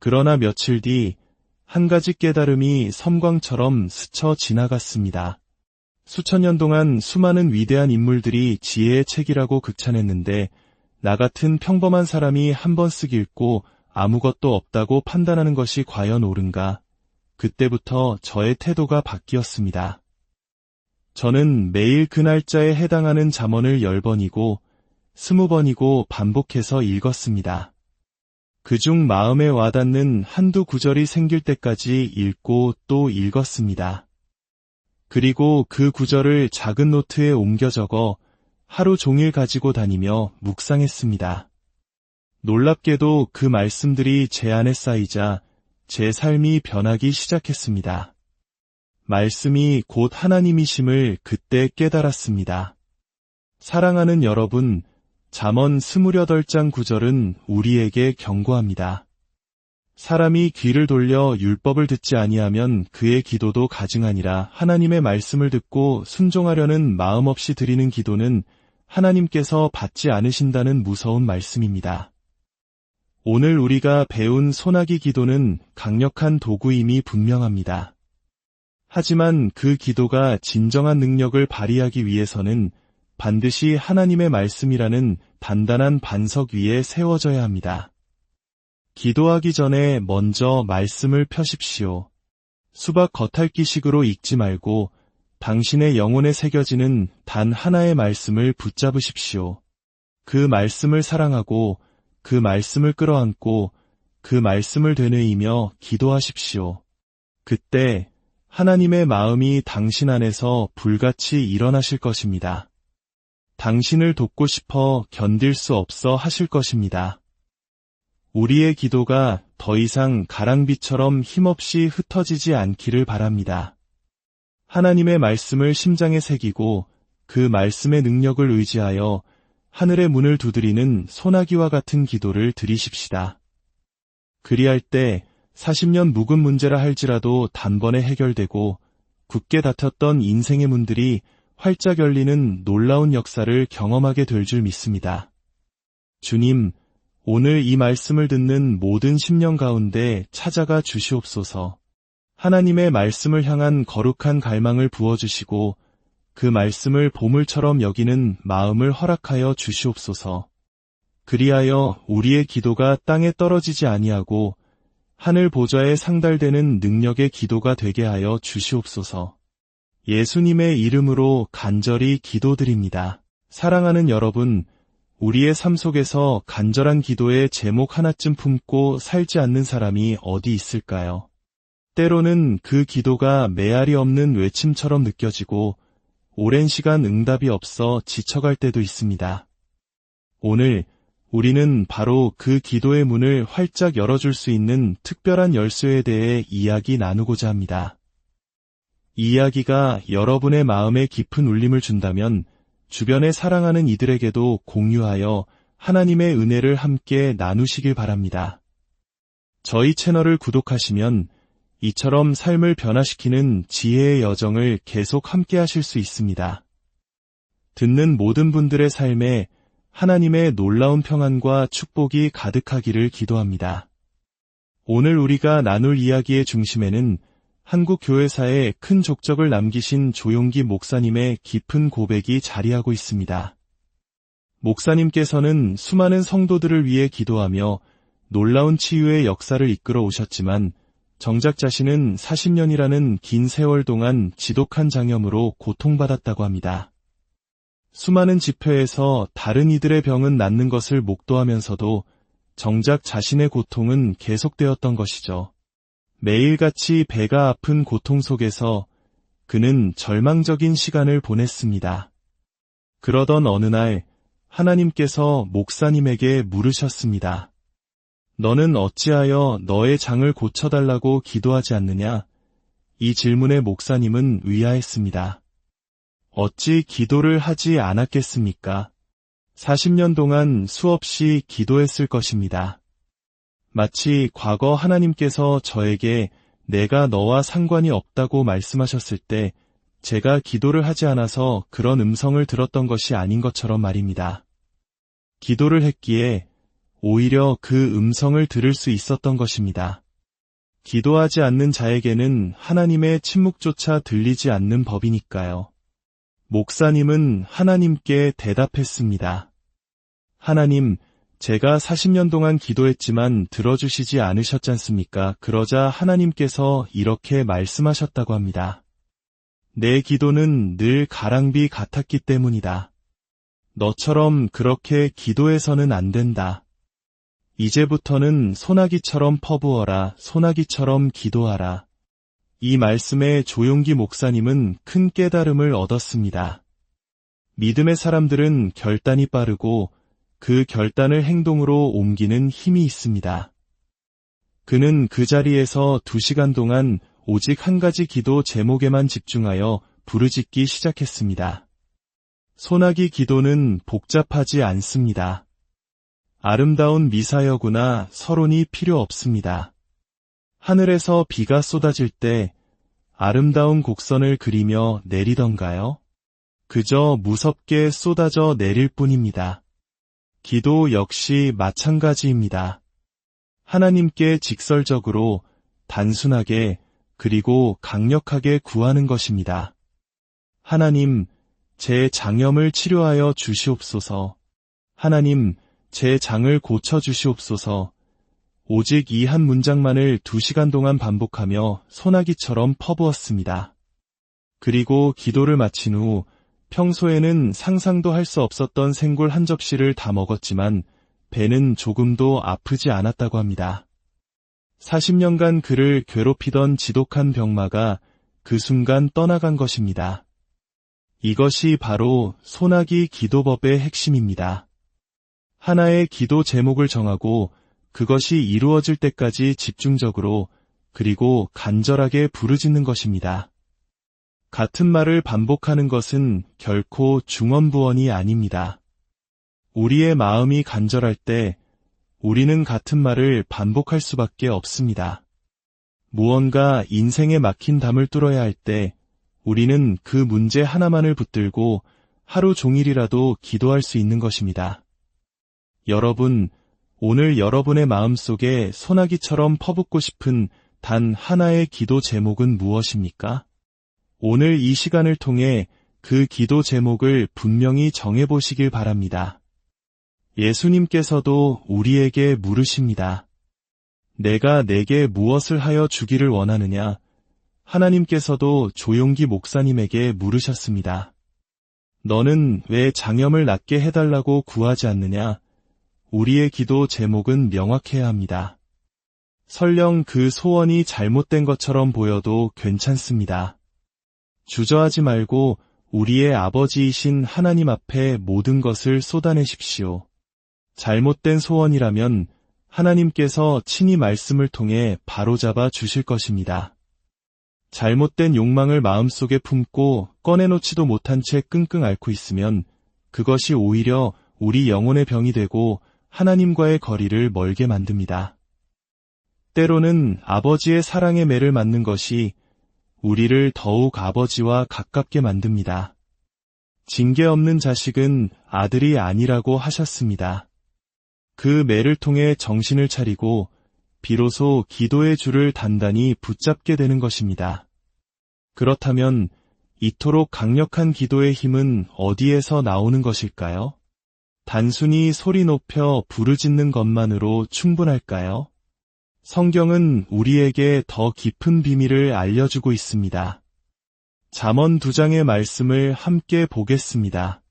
그러나 며칠 뒤 한 가지 깨달음이 섬광처럼 스쳐 지나갔습니다. 수천 년 동안 수많은 위대한 인물들이 지혜의 책이라고 극찬했는데 나 같은 평범한 사람이 한 번 쓱 읽고 아무것도 없다고 판단하는 것이 과연 옳은가? 그때부터 저의 태도가 바뀌었습니다. 저는 매일 그 날짜에 해당하는 잠언을 10번이고 20번이고 반복해서 읽었습니다. 그중 마음에 와닿는 한두 구절이 생길 때까지 읽고 또 읽었습니다. 그리고 그 구절을 작은 노트에 옮겨 적어 하루 종일 가지고 다니며 묵상했습니다. 놀랍게도 그 말씀들이 제 안에 쌓이자 제 삶이 변하기 시작했습니다. 말씀이 곧 하나님이심을 그때 깨달았습니다. 사랑하는 여러분, 잠언 28장 9절은 우리에게 경고합니다. 사람이 귀를 돌려 율법을 듣지 아니하면 그의 기도도 가증하니라. 하나님의 말씀을 듣고 순종하려는 마음 없이 드리는 기도는 하나님께서 받지 않으신다는 무서운 말씀입니다. 오늘 우리가 배운 소나기 기도는 강력한 도구임이 분명합니다. 하지만 그 기도가 진정한 능력을 발휘하기 위해서는 반드시 하나님의 말씀이라는 단단한 반석 위에 세워져야 합니다. 기도하기 전에 먼저 말씀을 펴십시오. 수박 겉핥기식으로 읽지 말고 당신의 영혼에 새겨지는 단 하나의 말씀을 붙잡으십시오. 그 말씀을 사랑하고 그 말씀을 끌어안고 그 말씀을 되뇌이며 기도하십시오. 그때 하나님의 마음이 당신 안에서 불같이 일어나실 것입니다. 당신을 돕고 싶어 견딜 수 없어 하실 것입니다. 우리의 기도가 더 이상 가랑비처럼 힘없이 흩어지지 않기를 바랍니다. 하나님의 말씀을 심장에 새기고 그 말씀의 능력을 의지하여 하늘의 문을 두드리는 소나기와 같은 기도를 드리십시다. 그리할 때 40년 묵은 문제라 할지라도 단번에 해결되고 굳게 닫혔던 인생의 문들이 활짝 열리는 놀라운 역사를 경험하게 될 줄 믿습니다. 주님, 오늘 이 말씀을 듣는 모든 심령 가운데 찾아가 주시옵소서. 하나님의 말씀을 향한 거룩한 갈망을 부어주시고 그 말씀을 보물처럼 여기는 마음을 허락하여 주시옵소서. 그리하여 우리의 기도가 땅에 떨어지지 아니하고 하늘 보좌에 상달되는 능력의 기도가 되게 하여 주시옵소서. 예수님의 이름으로 간절히 기도드립니다. 사랑하는 여러분, 우리의 삶 속에서 간절한 기도의 제목 하나쯤 품고 살지 않는 사람이 어디 있을까요? 때로는 그 기도가 메아리 없는 외침처럼 느껴지고 오랜 시간 응답이 없어 지쳐갈 때도 있습니다. 오늘 우리는 바로 그 기도의 문을 활짝 열어줄 수 있는 특별한 열쇠에 대해 이야기 나누고자 합니다. 이 이야기가 여러분의 마음에 깊은 울림을 준다면 주변에 사랑하는 이들에게도 공유하여 하나님의 은혜를 함께 나누시길 바랍니다. 저희 채널을 구독하시면 이처럼 삶을 변화시키는 지혜의 여정을 계속 함께 하실 수 있습니다. 듣는 모든 분들의 삶에 하나님의 놀라운 평안과 축복이 가득하기를 기도합니다. 오늘 우리가 나눌 이야기의 중심에는 한국 교회사에 큰 족적을 남기신 조용기 목사님의 깊은 고백이 자리하고 있습니다. 목사님께서는 수많은 성도들을 위해 기도하며 놀라운 치유의 역사를 이끌어 오셨지만 정작 자신은 40년이라는 긴 세월 동안 지독한 장염으로 고통받았다고 합니다. 수많은 집회에서 다른 이들의 병은 낫는 것을 목도하면서도 정작 자신의 고통은 계속되었던 것이죠. 매일같이 배가 아픈 고통 속에서 그는 절망적인 시간을 보냈습니다. 그러던 어느 날 하나님께서 목사님에게 물으셨습니다. 너는 어찌하여 너의 장을 고쳐달라고 기도하지 않느냐? 이 질문에 목사님은 의아했습니다. 어찌 기도를 하지 않았겠습니까? 40년 동안 수없이 기도했을 것입니다. 마치 과거 하나님께서 저에게 내가 너와 상관이 없다고 말씀하셨을 때 제가 기도를 하지 않아서 그런 음성을 들었던 것이 아닌 것처럼 말입니다. 기도를 했기에 오히려 그 음성을 들을 수 있었던 것입니다. 기도하지 않는 자에게는 하나님의 침묵조차 들리지 않는 법이니까요. 목사님은 하나님께 대답했습니다. 하나님, 제가 40년 동안 기도했지만 들어주시지 않으셨지 않습니까? 그러자 하나님께서 이렇게 말씀하셨다고 합니다. 내 기도는 늘 가랑비 같았기 때문이다. 너처럼 그렇게 기도해서는 안 된다. 이제부터는 소나기처럼 퍼부어라, 소나기처럼 기도하라. 이 말씀에 조용기 목사님은 큰 깨달음을 얻었습니다. 믿음의 사람들은 결단이 빠르고 그 결단을 행동으로 옮기는 힘이 있습니다. 그는 그 자리에서 2시간 동안 오직 한 가지 기도 제목에만 집중하여 부르짖기 시작했습니다. 소나기 기도는 복잡하지 않습니다. 아름다운 미사여구나 서론이 필요 없습니다. 하늘에서 비가 쏟아질 때 아름다운 곡선을 그리며 내리던가요? 그저 무섭게 쏟아져 내릴 뿐입니다. 기도 역시 마찬가지입니다. 하나님께 직설적으로, 단순하게, 그리고 강력하게 구하는 것입니다. 하나님, 제 장염을 치료하여 주시옵소서. 하나님, 제 장을 고쳐주시옵소서. 오직 이 한 문장만을 2시간 동안 반복하며 소나기처럼 퍼부었습니다. 그리고 기도를 마친 후 평소에는 상상도 할 수 없었던 생굴 한 접시를 다 먹었지만 배는 조금도 아프지 않았다고 합니다. 40년간 그를 괴롭히던 지독한 병마가 그 순간 떠나간 것입니다. 이것이 바로 소나기 기도법의 핵심입니다. 하나의 기도 제목을 정하고 그것이 이루어질 때까지 집중적으로 그리고 간절하게 부르짖는 것입니다. 같은 말을 반복하는 것은 결코 중언부언이 아닙니다. 우리의 마음이 간절할 때 우리는 같은 말을 반복할 수밖에 없습니다. 무언가 인생에 막힌 담을 뚫어야 할 때 우리는 그 문제 하나만을 붙들고 하루 종일이라도 기도할 수 있는 것입니다. 여러분, 오늘 여러분의 마음속에 소나기처럼 퍼붓고 싶은 단 하나의 기도 제목은 무엇입니까? 오늘 이 시간을 통해 그 기도 제목을 분명히 정해보시길 바랍니다. 예수님께서도 우리에게 물으십니다. 내가 내게 무엇을 하여 주기를 원하느냐? 하나님께서도 조용기 목사님에게 물으셨습니다. 너는 왜 장염을 낫게 해달라고 구하지 않느냐? 우리의 기도 제목은 명확해야 합니다. 설령 그 소원이 잘못된 것처럼 보여도 괜찮습니다. 주저하지 말고 우리의 아버지이신 하나님 앞에 모든 것을 쏟아내십시오. 잘못된 소원이라면 하나님께서 친히 말씀을 통해 바로잡아 주실 것입니다. 잘못된 욕망을 마음속에 품고 꺼내놓지도 못한 채 끙끙 앓고 있으면 그것이 오히려 우리 영혼의 병이 되고 하나님과의 거리를 멀게 만듭니다. 때로는 아버지의 사랑의 매를 맞는 것이 우리를 더욱 아버지와 가깝게 만듭니다. 징계 없는 자식은 아들이 아니라고 하셨습니다. 그 매를 통해 정신을 차리고 비로소 기도의 줄을 단단히 붙잡게 되는 것입니다. 그렇다면 이토록 강력한 기도의 힘은 어디에서 나오는 것일까요? 단순히 소리 높여 부르짖는 것만으로 충분할까요? 성경은 우리에게 더 깊은 비밀을 알려주고 있습니다. 잠언 2장의 말씀을 함께 보겠습니다.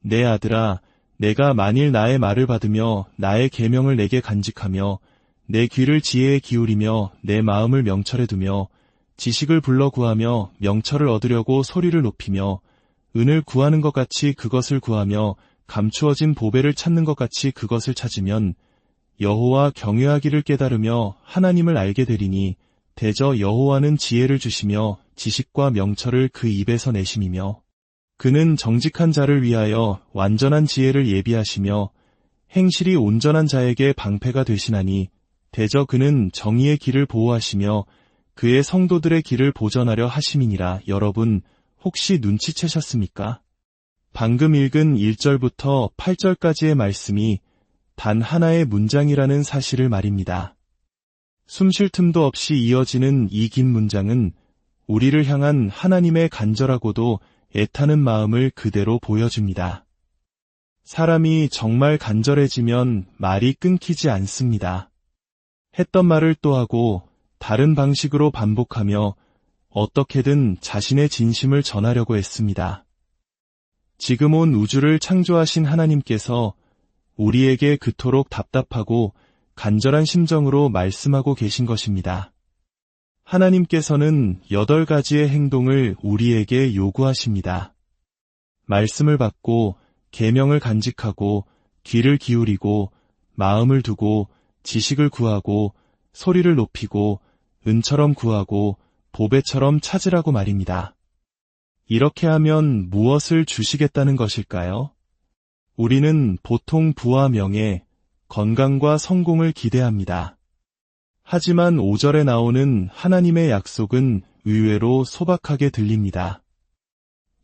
내 아들아, 내가 만일 나의 말을 받으며 나의 계명을 내게 간직하며 내 귀를 지혜에 기울이며 내 마음을 명철에 두며 지식을 불러 구하며 명철을 얻으려고 소리를 높이며 은을 구하는 것 같이 그것을 구하며 감추어진 보배를 찾는 것 같이 그것을 찾으면 여호와 경외하기를 깨달으며 하나님을 알게 되리니 대저 여호와는 지혜를 주시며 지식과 명철을 그 입에서 내심이며 그는 정직한 자를 위하여 완전한 지혜를 예비하시며 행실이 온전한 자에게 방패가 되시나니 대저 그는 정의의 길을 보호하시며 그의 성도들의 길을 보전하려 하심이니라. 여러분 혹시 눈치채셨습니까? 방금 읽은 1절부터 8절까지의 말씀이 단 하나의 문장이라는 사실을 말입니다. 숨 쉴 틈도 없이 이어지는 이 긴 문장은 우리를 향한 하나님의 간절하고도 애타는 마음을 그대로 보여줍니다. 사람이 정말 간절해지면 말이 끊기지 않습니다. 했던 말을 또 하고 다른 방식으로 반복하며 어떻게든 자신의 진심을 전하려고 했습니다. 지금 온 우주를 창조하신 하나님께서 우리에게 그토록 답답하고 간절한 심정으로 말씀하고 계신 것입니다. 하나님께서는 8가지의 행동을 우리에게 요구하십니다. 말씀을 받고 계명을 간직하고 귀를 기울이고 마음을 두고 지식을 구하고 소리를 높이고 은처럼 구하고 보배처럼 찾으라고 말입니다. 이렇게 하면 무엇을 주시겠다는 것일까요? 우리는 보통 부와 명예, 건강과 성공을 기대합니다. 하지만 5절에 나오는 하나님의 약속은 의외로 소박하게 들립니다.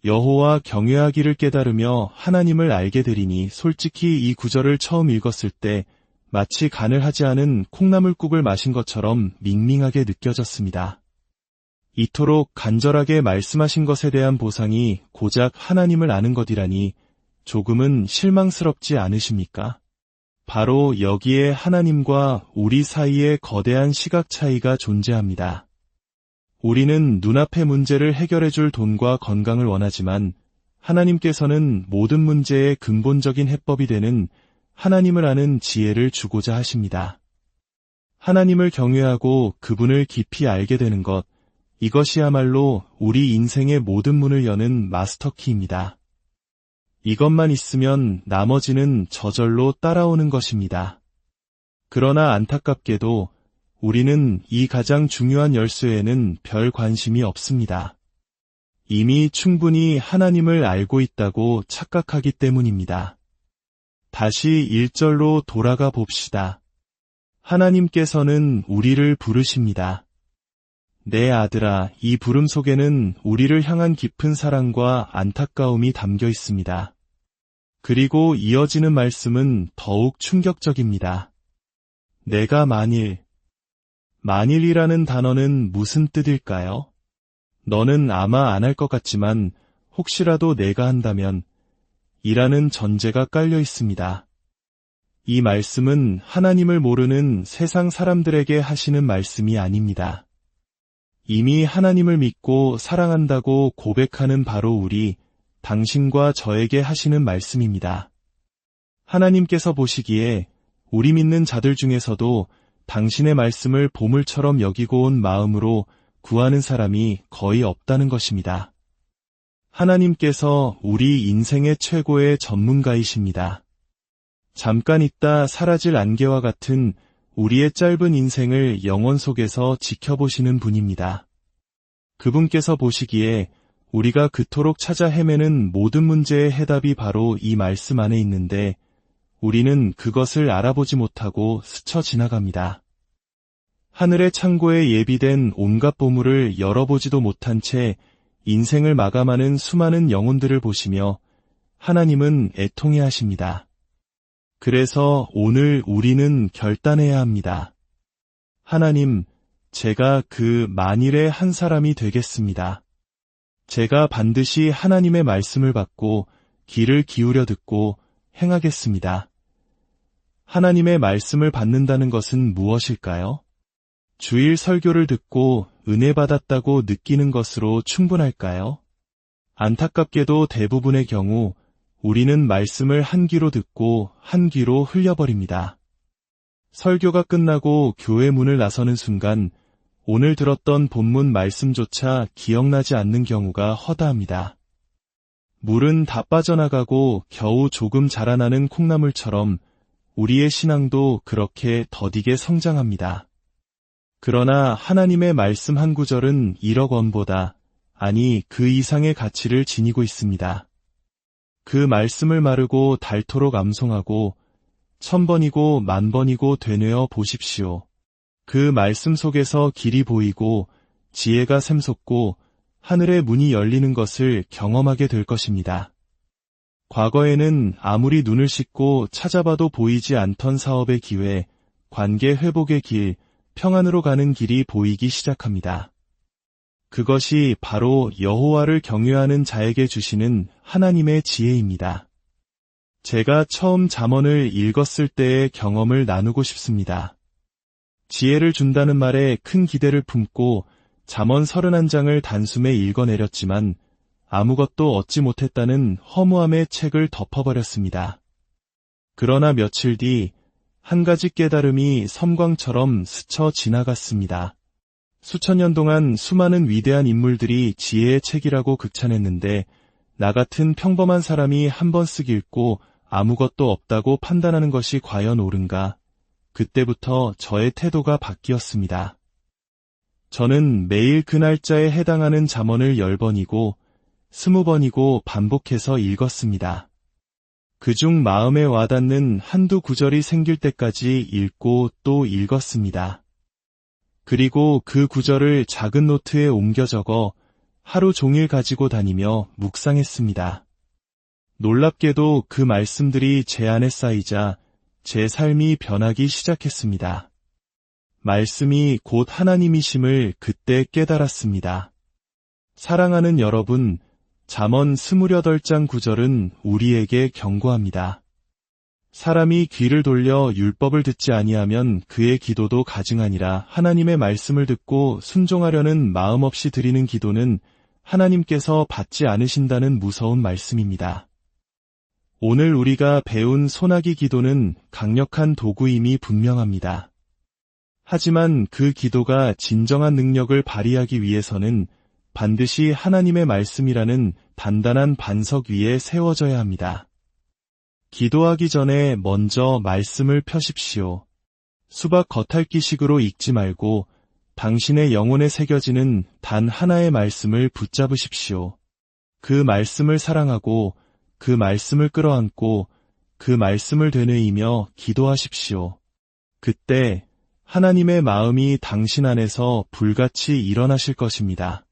여호와 경외하기를 깨달으며 하나님을 알게 되리니. 솔직히 이 구절을 처음 읽었을 때 마치 간을 하지 않은 콩나물국을 마신 것처럼 밍밍하게 느껴졌습니다. 이토록 간절하게 말씀하신 것에 대한 보상이 고작 하나님을 아는 것이라니 조금은 실망스럽지 않으십니까? 바로 여기에 하나님과 우리 사이에 거대한 시각 차이가 존재합니다. 우리는 눈앞의 문제를 해결해 줄 돈과 건강을 원하지만 하나님께서는 모든 문제의 근본적인 해법이 되는 하나님을 아는 지혜를 주고자 하십니다. 하나님을 경외하고 그분을 깊이 알게 되는 것, 이것이야말로 우리 인생의 모든 문을 여는 마스터키입니다. 이것만 있으면 나머지는 저절로 따라오는 것입니다. 그러나 안타깝게도 우리는 이 가장 중요한 열쇠에는 별 관심이 없습니다. 이미 충분히 하나님을 알고 있다고 착각하기 때문입니다. 다시 1절로 돌아가 봅시다. 하나님께서는 우리를 부르십니다. 내 아들아, 이 부름 속에는 우리를 향한 깊은 사랑과 안타까움이 담겨 있습니다. 그리고 이어지는 말씀은 더욱 충격적입니다. 내가 만일이라는 단어는 무슨 뜻일까요? 너는 아마 안 할 것 같지만 혹시라도 내가 한다면 이라는 전제가 깔려 있습니다. 이 말씀은 하나님을 모르는 세상 사람들에게 하시는 말씀이 아닙니다. 이미 하나님을 믿고 사랑한다고 고백하는 바로 우리, 당신과 저에게 하시는 말씀입니다. 하나님께서 보시기에 우리 믿는 자들 중에서도 당신의 말씀을 보물처럼 여기고 온 마음으로 구하는 사람이 거의 없다는 것입니다. 하나님께서 우리 인생의 최고의 전문가이십니다. 잠깐 있다 사라질 안개와 같은 우리의 짧은 인생을 영원 속에서 지켜보시는 분입니다. 그분께서 보시기에 우리가 그토록 찾아 헤매는 모든 문제의 해답이 바로 이 말씀 안에 있는데 우리는 그것을 알아보지 못하고 스쳐 지나갑니다. 하늘의 창고에 예비된 온갖 보물을 열어보지도 못한 채 인생을 마감하는 수많은 영혼들을 보시며 하나님은 애통해 하십니다. 그래서 오늘 우리는 결단해야 합니다. 하나님, 제가 그 만일의 한 사람이 되겠습니다. 제가 반드시 하나님의 말씀을 받고 귀를 기울여 듣고 행하겠습니다. 하나님의 말씀을 받는다는 것은 무엇일까요? 주일 설교를 듣고 은혜 받았다고 느끼는 것으로 충분할까요? 안타깝게도 대부분의 경우 우리는 말씀을 한 귀로 듣고 한 귀로 흘려버립니다. 설교가 끝나고 교회 문을 나서는 순간 오늘 들었던 본문 말씀조차 기억나지 않는 경우가 허다합니다. 물은 다 빠져나가고 겨우 조금 자라나는 콩나물처럼 우리의 신앙도 그렇게 더디게 성장합니다. 그러나 하나님의 말씀 한 구절은 1억 원보다, 아니 그 이상의 가치를 지니고 있습니다. 그 말씀을 마르고 닳도록 암송하고 1000번이고 10,000번이고 되뇌어 보십시오. 그 말씀 속에서 길이 보이고 지혜가 샘솟고 하늘의 문이 열리는 것을 경험하게 될 것입니다. 과거에는 아무리 눈을 씻고 찾아봐도 보이지 않던 사업의 기회, 관계 회복의 길, 평안으로 가는 길이 보이기 시작합니다. 그것이 바로 여호와를 경외하는 자에게 주시는 하나님의 지혜입니다. 제가 처음 잠언을 읽었을 때의 경험을 나누고 싶습니다. 지혜를 준다는 말에 큰 기대를 품고 잠언 31장을 단숨에 읽어내렸지만 아무것도 얻지 못했다는 허무함의 책을 덮어버렸습니다. 그러나 며칠 뒤 한 가지 깨달음이 섬광처럼 스쳐 지나갔습니다. 수천 년 동안 수많은 위대한 인물들이 지혜의 책이라고 극찬했는데 나 같은 평범한 사람이 한 번 쓱 읽고 아무것도 없다고 판단하는 것이 과연 옳은가? 그때부터 저의 태도가 바뀌었습니다. 저는 매일 그 날짜에 해당하는 잠언을 10번이고 20번이고 반복해서 읽었습니다. 그중 마음에 와닿는 한두 구절이 생길 때까지 읽고 또 읽었습니다. 그리고 그 구절을 작은 노트에 옮겨 적어 하루 종일 가지고 다니며 묵상했습니다. 놀랍게도 그 말씀들이 제 안에 쌓이자 제 삶이 변하기 시작했습니다. 말씀이 곧 하나님이심을 그때 깨달았습니다. 사랑하는 여러분, 잠언 28장 9절은 우리에게 경고합니다. 사람이 귀를 돌려 율법을 듣지 아니하면 그의 기도도 가증하니라. 하나님의 말씀을 듣고 순종하려는 마음 없이 드리는 기도는 하나님께서 받지 않으신다는 무서운 말씀입니다. 오늘 우리가 배운 소나기 기도는 강력한 도구임이 분명합니다. 하지만 그 기도가 진정한 능력을 발휘하기 위해서는 반드시 하나님의 말씀이라는 단단한 반석 위에 세워져야 합니다. 기도하기 전에 먼저 말씀을 펴십시오. 수박 겉핥기식으로 읽지 말고 당신의 영혼에 새겨지는 단 하나의 말씀을 붙잡으십시오. 그 말씀을 사랑하고 그 말씀을 끌어안고 그 말씀을 되뇌이며 기도하십시오. 그때 하나님의 마음이 당신 안에서 불같이 일어나실 것입니다.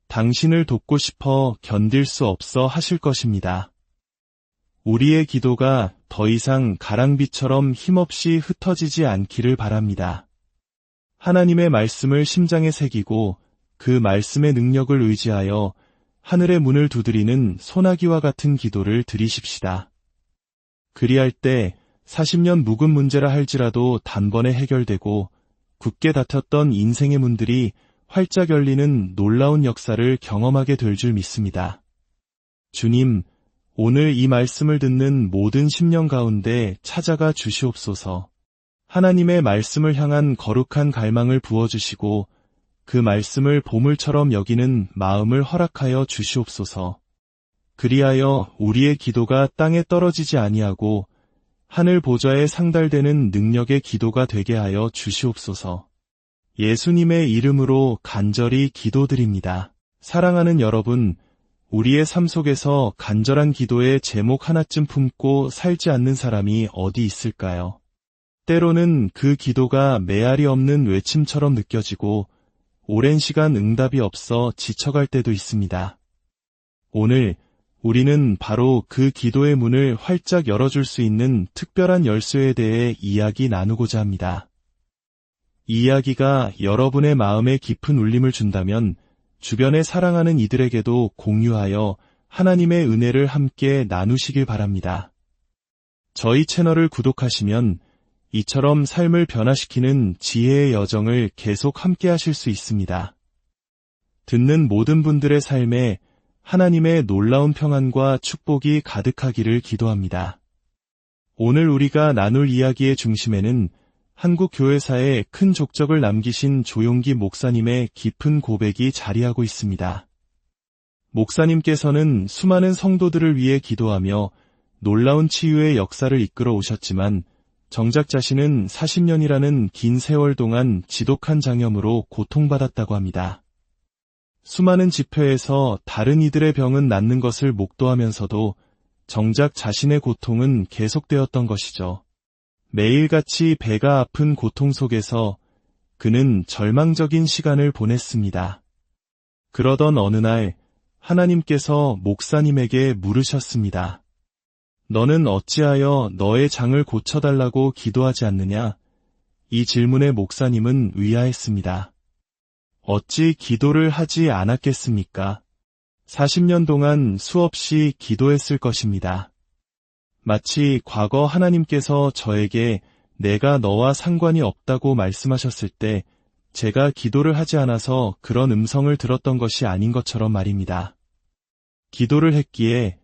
당신을 돕고 싶어 견딜 수 없어 하실 것입니다. 우리의 기도가 더 이상 가랑비처럼 힘없이 흩어지지 않기를 바랍니다. 하나님의 말씀을 심장에 새기고 그 말씀의 능력을 의지하여 하늘의 문을 두드리는 소나기와 같은 기도를 드리십시다. 그리할 때 40년 묵은 문제라 할지라도 단번에 해결되고 굳게 닫혔던 인생의 문들이 활짝 열리는 놀라운 역사를 경험하게 될 줄 믿습니다. 주님, 오늘 이 말씀을 듣는 모든 심령 가운데 찾아가 주시옵소서. 하나님의 말씀을 향한 거룩한 갈망을 부어주시고 그 말씀을 보물처럼 여기는 마음을 허락하여 주시옵소서. 그리하여 우리의 기도가 땅에 떨어지지 아니하고 하늘 보좌에 상달되는 능력의 기도가 되게 하여 주시옵소서. 예수님의 이름으로 간절히 기도드립니다. 사랑하는 여러분, 우리의 삶 속에서 간절한 기도의 제목 하나쯤 품고 살지 않는 사람이 어디 있을까요? 때로는 그 기도가 메아리 없는 외침처럼 느껴지고 오랜 시간 응답이 없어 지쳐갈 때도 있습니다. 오늘 우리는 바로 그 기도의 문을 활짝 열어줄 수 있는 특별한 열쇠에 대해 이야기 나누고자 합니다. 이 이야기가 여러분의 마음에 깊은 울림을 준다면 주변에 사랑하는 이들에게도 공유하여 하나님의 은혜를 함께 나누시길 바랍니다. 저희 채널을 구독하시면 이처럼 삶을 변화시키는 지혜의 여정을 계속 함께 하실 수 있습니다. 듣는 모든 분들의 삶에 하나님의 놀라운 평안과 축복이 가득하기를 기도합니다. 오늘 우리가 나눌 이야기의 중심에는 한국 교회사에 큰 족적을 남기신 조용기 목사님의 깊은 고백이 자리하고 있습니다. 목사님께서는 수많은 성도들을 위해 기도하며 놀라운 치유의 역사를 이끌어 오셨지만 정작 자신은 40년이라는 긴 세월 동안 지독한 장염으로 고통받았다고 합니다. 수많은 집회에서 다른 이들의 병은 낫는 것을 목도하면서도 정작 자신의 고통은 계속되었던 것이죠. 매일같이 배가 아픈 고통 속에서 그는 절망적인 시간을 보냈습니다. 그러던 어느 날 하나님께서 목사님에게 물으셨습니다. 너는 어찌하여 너의 장을 고쳐달라고 기도하지 않느냐? 이 질문에 목사님은 의아했습니다. 어찌 기도를 하지 않았겠습니까? 40년 동안 수없이 기도했을 것입니다. 마치 과거 하나님께서 저에게 내가 너와 상관이 없다고 말씀하셨을 때 제가 기도를 하지 않아서 그런 음성을 들었던 것이 아닌 것처럼 말입니다. 기도를 했기에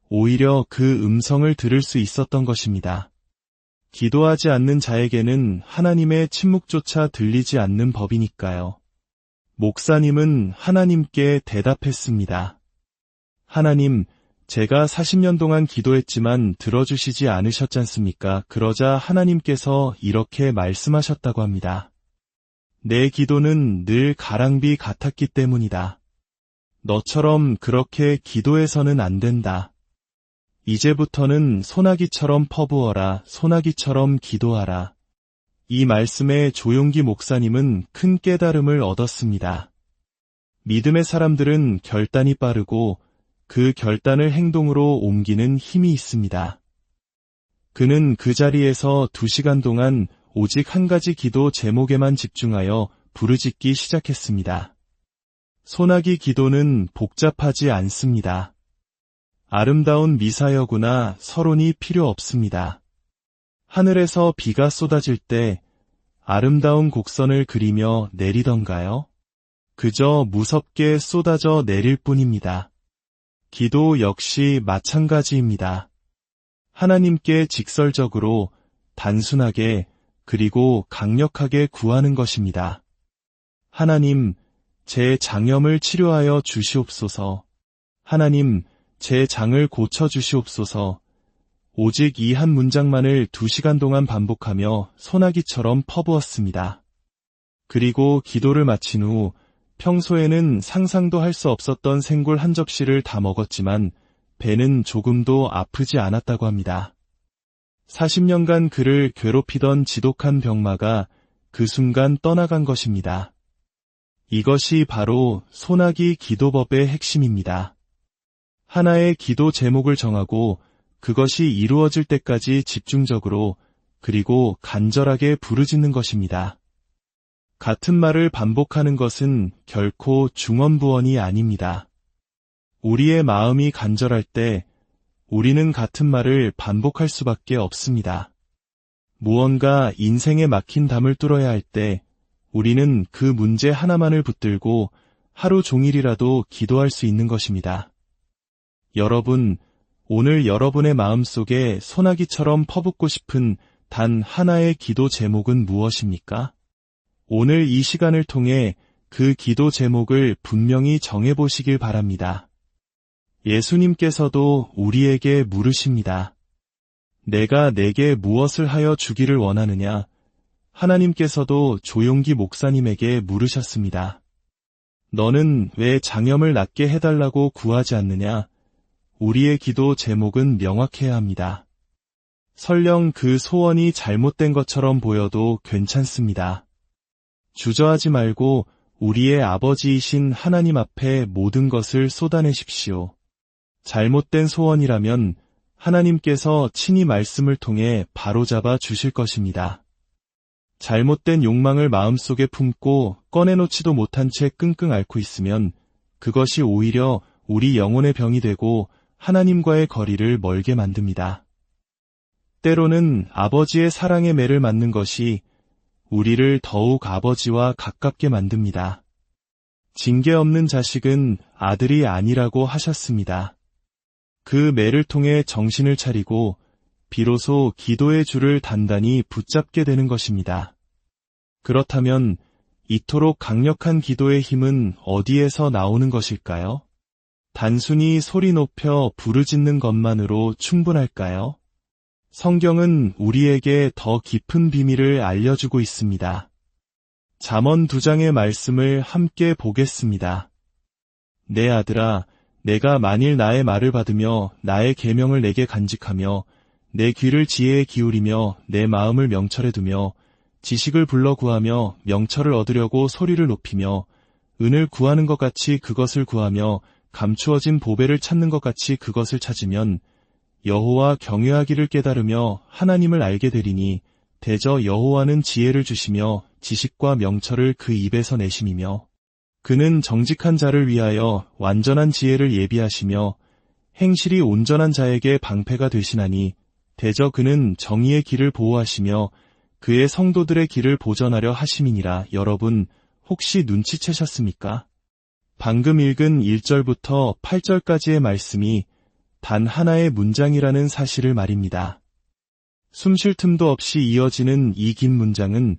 오히려 그 음성을 들을 수 있었던 것입니다. 기도하지 않는 자에게는 하나님의 침묵조차 들리지 않는 법이니까요. 목사님은 하나님께 대답했습니다. 하나님, 제가 40년 동안 기도했지만 들어주시지 않으셨지 않습니까? 그러자 하나님께서 이렇게 말씀하셨다고 합니다. 내 기도는 늘 가랑비 같았기 때문이다. 너처럼 그렇게 기도해서는 안 된다. 이제부터는 소나기처럼 퍼부어라, 소나기처럼 기도하라. 이 말씀에 조용기 목사님은 큰 깨달음을 얻었습니다. 믿음의 사람들은 결단이 빠르고 그 결단을 행동으로 옮기는 힘이 있습니다. 그는 그 자리에서 2시간 동안 오직 한 가지 기도 제목에만 집중하여 부르짖기 시작했습니다. 소나기 기도는 복잡하지 않습니다. 아름다운 미사여구나 서론이 필요 없습니다. 하늘에서 비가 쏟아질 때 아름다운 곡선을 그리며 내리던가요? 그저 무섭게 쏟아져 내릴 뿐입니다. 기도 역시 마찬가지입니다. 하나님께 직설적으로, 단순하게, 그리고 강력하게 구하는 것입니다. 하나님, 제 장염을 치료하여 주시옵소서. 하나님, 제 장을 고쳐 주시옵소서. 오직 이 한 문장만을 2시간 동안 반복하며 소나기처럼 퍼부었습니다. 그리고 기도를 마친 후 평소에는 상상도 할 수 없었던 생굴 한 접시를 다 먹었지만 배는 조금도 아프지 않았다고 합니다. 40년간 그를 괴롭히던 지독한 병마가 그 순간 떠나간 것입니다. 이것이 바로 소나기 기도법의 핵심입니다. 하나의 기도 제목을 정하고 그것이 이루어질 때까지 집중적으로 그리고 간절하게 부르짖는 것입니다. 같은 말을 반복하는 것은 결코 중언부언이 아닙니다. 우리의 마음이 간절할 때 우리는 같은 말을 반복할 수밖에 없습니다. 무언가 인생에 막힌 담을 뚫어야 할 때 우리는 그 문제 하나만을 붙들고 하루 종일이라도 기도할 수 있는 것입니다. 여러분, 오늘 여러분의 마음속에 소나기처럼 퍼붓고 싶은 단 하나의 기도 제목은 무엇입니까? 오늘 이 시간을 통해 그 기도 제목을 분명히 정해보시길 바랍니다. 예수님께서도 우리에게 물으십니다. 내가 내게 무엇을 하여 주기를 원하느냐? 하나님께서도 조용기 목사님에게 물으셨습니다. 너는 왜 장염을 낫게 해달라고 구하지 않느냐? 우리의 기도 제목은 명확해야 합니다. 설령 그 소원이 잘못된 것처럼 보여도 괜찮습니다. 주저하지 말고 우리의 아버지이신 하나님 앞에 모든 것을 쏟아내십시오. 잘못된 소원이라면 하나님께서 친히 말씀을 통해 바로잡아 주실 것입니다. 잘못된 욕망을 마음속에 품고 꺼내놓지도 못한 채 끙끙 앓고 있으면 그것이 오히려 우리 영혼의 병이 되고 하나님과의 거리를 멀게 만듭니다. 때로는 아버지의 사랑의 매를 맞는 것이 우리를 더욱 아버지와 가깝게 만듭니다. 징계 없는 자식은 아들이 아니라고 하셨습니다. 그 매를 통해 정신을 차리고 비로소 기도의 줄을 단단히 붙잡게 되는 것입니다. 그렇다면 이토록 강력한 기도의 힘은 어디에서 나오는 것일까요? 단순히 소리 높여 부르짖는 것만으로 충분할까요? 성경은 우리에게 더 깊은 비밀을 알려주고 있습니다. 잠언 2장의 말씀을 함께 보겠습니다. 내 아들아, 내가 만일 나의 말을 받으며 나의 계명을 내게 간직하며 내 귀를 지혜에 기울이며 내 마음을 명철에 두며 지식을 불러 구하며 명철을 얻으려고 소리를 높이며 은을 구하는 것 같이 그것을 구하며 감추어진 보배를 찾는 것 같이 그것을 찾으면 여호와 경외하기를 깨달으며 하나님을 알게 되리니 대저 여호와는 지혜를 주시며 지식과 명철을 그 입에서 내심이며 그는 정직한 자를 위하여 완전한 지혜를 예비하시며 행실이 온전한 자에게 방패가 되시나니 대저 그는 정의의 길을 보호하시며 그의 성도들의 길을 보전하려 하심이니라. 여러분, 혹시 눈치채셨습니까? 방금 읽은 1절부터 8절까지의 말씀이 단 하나의 문장이라는 사실을 말입니다. 숨 쉴 틈도 없이 이어지는 이 긴 문장은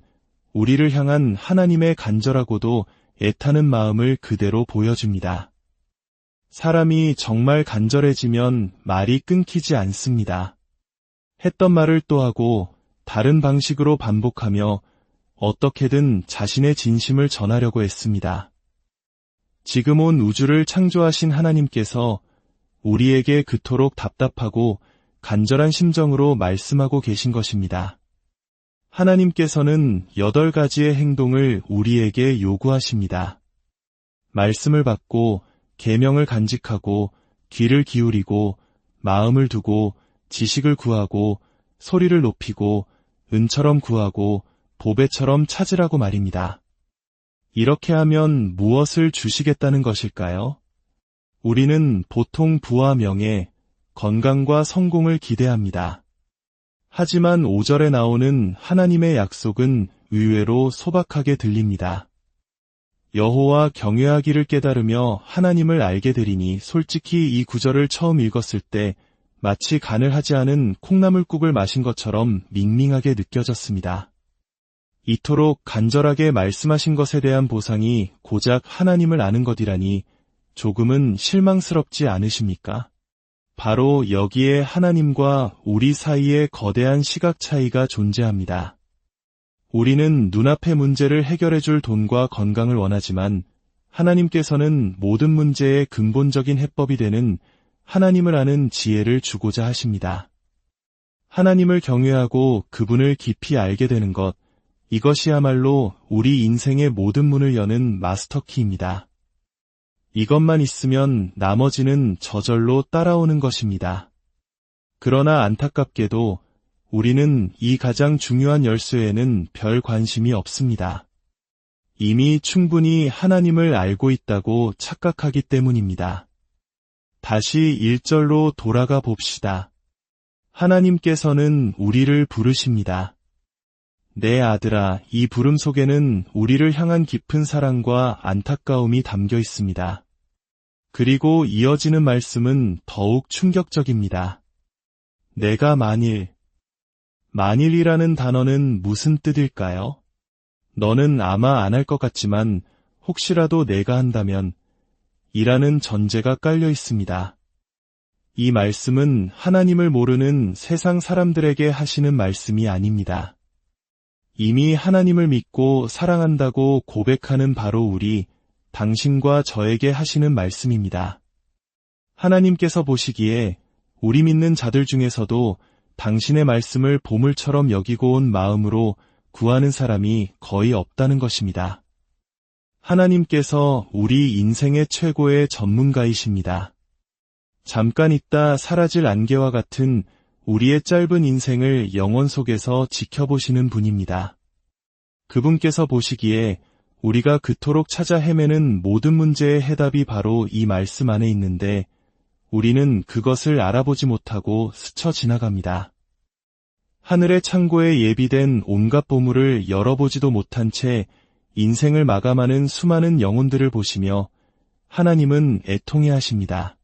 우리를 향한 하나님의 간절하고도 애타는 마음을 그대로 보여줍니다. 사람이 정말 간절해지면 말이 끊기지 않습니다. 했던 말을 또 하고 다른 방식으로 반복하며 어떻게든 자신의 진심을 전하려고 했습니다. 지금 온 우주를 창조하신 하나님께서 우리에게 그토록 답답하고 간절한 심정으로 말씀하고 계신 것입니다. 하나님께서는 8가지의 행동을 우리에게 요구하십니다. 말씀을 받고 계명을 간직하고 귀를 기울이고 마음을 두고 지식을 구하고 소리를 높이고 은처럼 구하고 보배처럼 찾으라고 말입니다. 이렇게 하면 무엇을 주시겠다는 것일까요? 우리는 보통 부와 명예, 건강과 성공을 기대합니다. 하지만 5절에 나오는 하나님의 약속은 의외로 소박하게 들립니다. 여호와 경외하기를 깨달으며 하나님을 알게 되리니. 솔직히 이 구절을 처음 읽었을 때 마치 간을 하지 않은 콩나물국을 마신 것처럼 밍밍하게 느껴졌습니다. 이토록 간절하게 말씀하신 것에 대한 보상이 고작 하나님을 아는 것이라니 조금은 실망스럽지 않으십니까? 바로 여기에 하나님과 우리 사이에 거대한 시각 차이가 존재합니다. 우리는 눈앞의 문제를 해결해줄 돈과 건강을 원하지만 하나님께서는 모든 문제의 근본적인 해법이 되는 하나님을 아는 지혜를 주고자 하십니다. 하나님을 경외하고 그분을 깊이 알게 되는 것, 이것이야말로 우리 인생의 모든 문을 여는 마스터키입니다. 이것만 있으면 나머지는 저절로 따라오는 것입니다. 그러나 안타깝게도 우리는 이 가장 중요한 열쇠에는 별 관심이 없습니다. 이미 충분히 하나님을 알고 있다고 착각하기 때문입니다. 다시 1절로 돌아가 봅시다. 하나님께서는 우리를 부르십니다. 내 아들아, 이 부름 속에는 우리를 향한 깊은 사랑과 안타까움이 담겨 있습니다. 그리고 이어지는 말씀은 더욱 충격적입니다. 내가 만일이라는 단어는 무슨 뜻일까요? 너는 아마 안 할 것 같지만 혹시라도 내가 한다면 이라는 전제가 깔려 있습니다. 이 말씀은 하나님을 모르는 세상 사람들에게 하시는 말씀이 아닙니다. 이미 하나님을 믿고 사랑한다고 고백하는 바로 우리, 당신과 저에게 하시는 말씀입니다. 하나님께서 보시기에 우리 믿는 자들 중에서도 당신의 말씀을 보물처럼 여기고 온 마음으로 구하는 사람이 거의 없다는 것입니다. 하나님께서 우리 인생의 최고의 전문가이십니다. 잠깐 있다 사라질 안개와 같은 우리의 짧은 인생을 영원 속에서 지켜보시는 분입니다. 그분께서 보시기에 우리가 그토록 찾아 헤매는 모든 문제의 해답이 바로 이 말씀 안에 있는데 우리는 그것을 알아보지 못하고 스쳐 지나갑니다. 하늘의 창고에 예비된 온갖 보물을 열어보지도 못한 채 인생을 마감하는 수많은 영혼들을 보시며 하나님은 애통해 하십니다.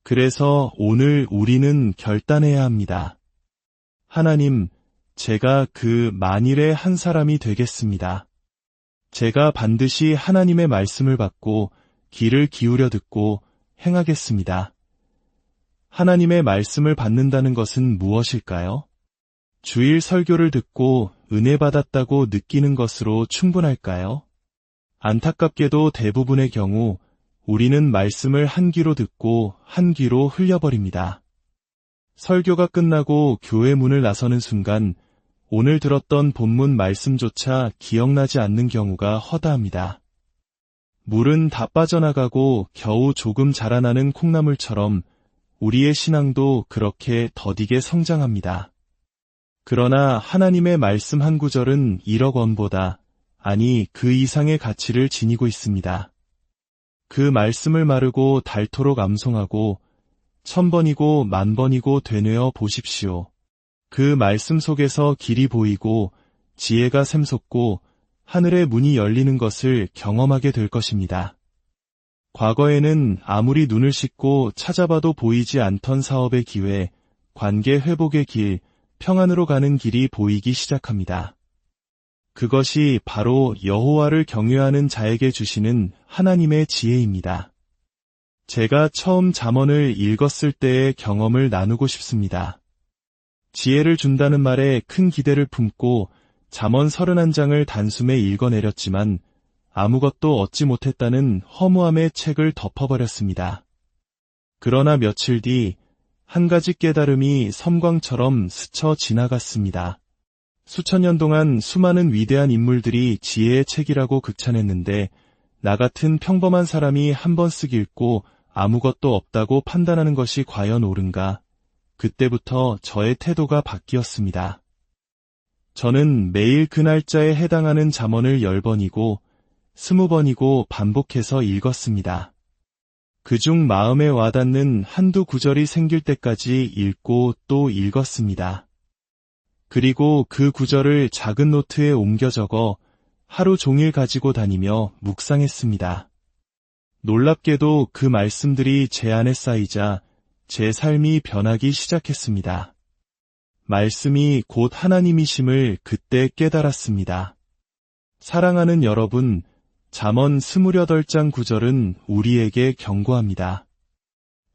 그래서 오늘 우리는 결단해야 합니다. 하나님, 제가 그 만일의 한 사람이 되겠습니다. 제가 반드시 하나님의 말씀을 받고 귀를 기울여 듣고 행하겠습니다. 하나님의 말씀을 받는다는 것은 무엇일까요? 주일 설교를 듣고 은혜 받았다고 느끼는 것으로 충분할까요? 안타깝게도 대부분의 경우 우리는 말씀을 한 귀로 듣고 한 귀로 흘려버립니다. 설교가 끝나고 교회 문을 나서는 순간 오늘 들었던 본문 말씀조차 기억나지 않는 경우가 허다합니다. 물은 다 빠져나가고 겨우 조금 자라나는 콩나물처럼 우리의 신앙도 그렇게 더디게 성장합니다. 그러나 하나님의 말씀 한 구절은 1억 원보다, 아니 그 이상의 가치를 지니고 있습니다. 그 말씀을 마르고 닳도록 암송하고 1000번이고 10,000번이고 되뇌어 보십시오. 그 말씀 속에서 길이 보이고 지혜가 샘솟고 하늘의 문이 열리는 것을 경험하게 될 것입니다. 과거에는 아무리 눈을 씻고 찾아봐도 보이지 않던 사업의 기회, 관계 회복의 길, 평안으로 가는 길이 보이기 시작합니다. 그것이 바로 여호와를 경외하는 자에게 주시는 하나님의 지혜입니다. 제가 처음 잠언을 읽었을 때의 경험을 나누고 싶습니다. 지혜를 준다는 말에 큰 기대를 품고 잠언 31장을 단숨에 읽어내렸지만 아무것도 얻지 못했다는 허무함의 책을 덮어버렸습니다. 그러나 며칠 뒤 한 가지 깨달음이 섬광처럼 스쳐 지나갔습니다. 수천 년 동안 수많은 위대한 인물들이 지혜의 책이라고 극찬했는데 나 같은 평범한 사람이 한 번 쓱 읽고 아무것도 없다고 판단하는 것이 과연 옳은가? 그때부터 저의 태도가 바뀌었습니다. 저는 매일 그 날짜에 해당하는 잠언을 10번이고 20번이고 반복해서 읽었습니다. 그중 마음에 와닿는 한두 구절이 생길 때까지 읽고 또 읽었습니다. 그리고 그 구절을 작은 노트에 옮겨 적어 하루 종일 가지고 다니며 묵상했습니다. 놀랍게도 그 말씀들이 제 안에 쌓이자 제 삶이 변하기 시작했습니다. 말씀이 곧 하나님이심을 그때 깨달았습니다. 사랑하는 여러분, 잠언 28장 9절은 우리에게 경고합니다.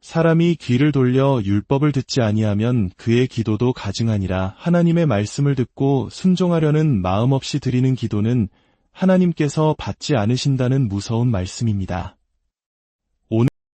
사람이 귀를 돌려 율법을 듣지 아니하면 그의 기도도 가증하니라. 하나님의 말씀을 듣고 순종하려는 마음 없이 드리는 기도는 하나님께서 받지 않으신다는 무서운 말씀입니다.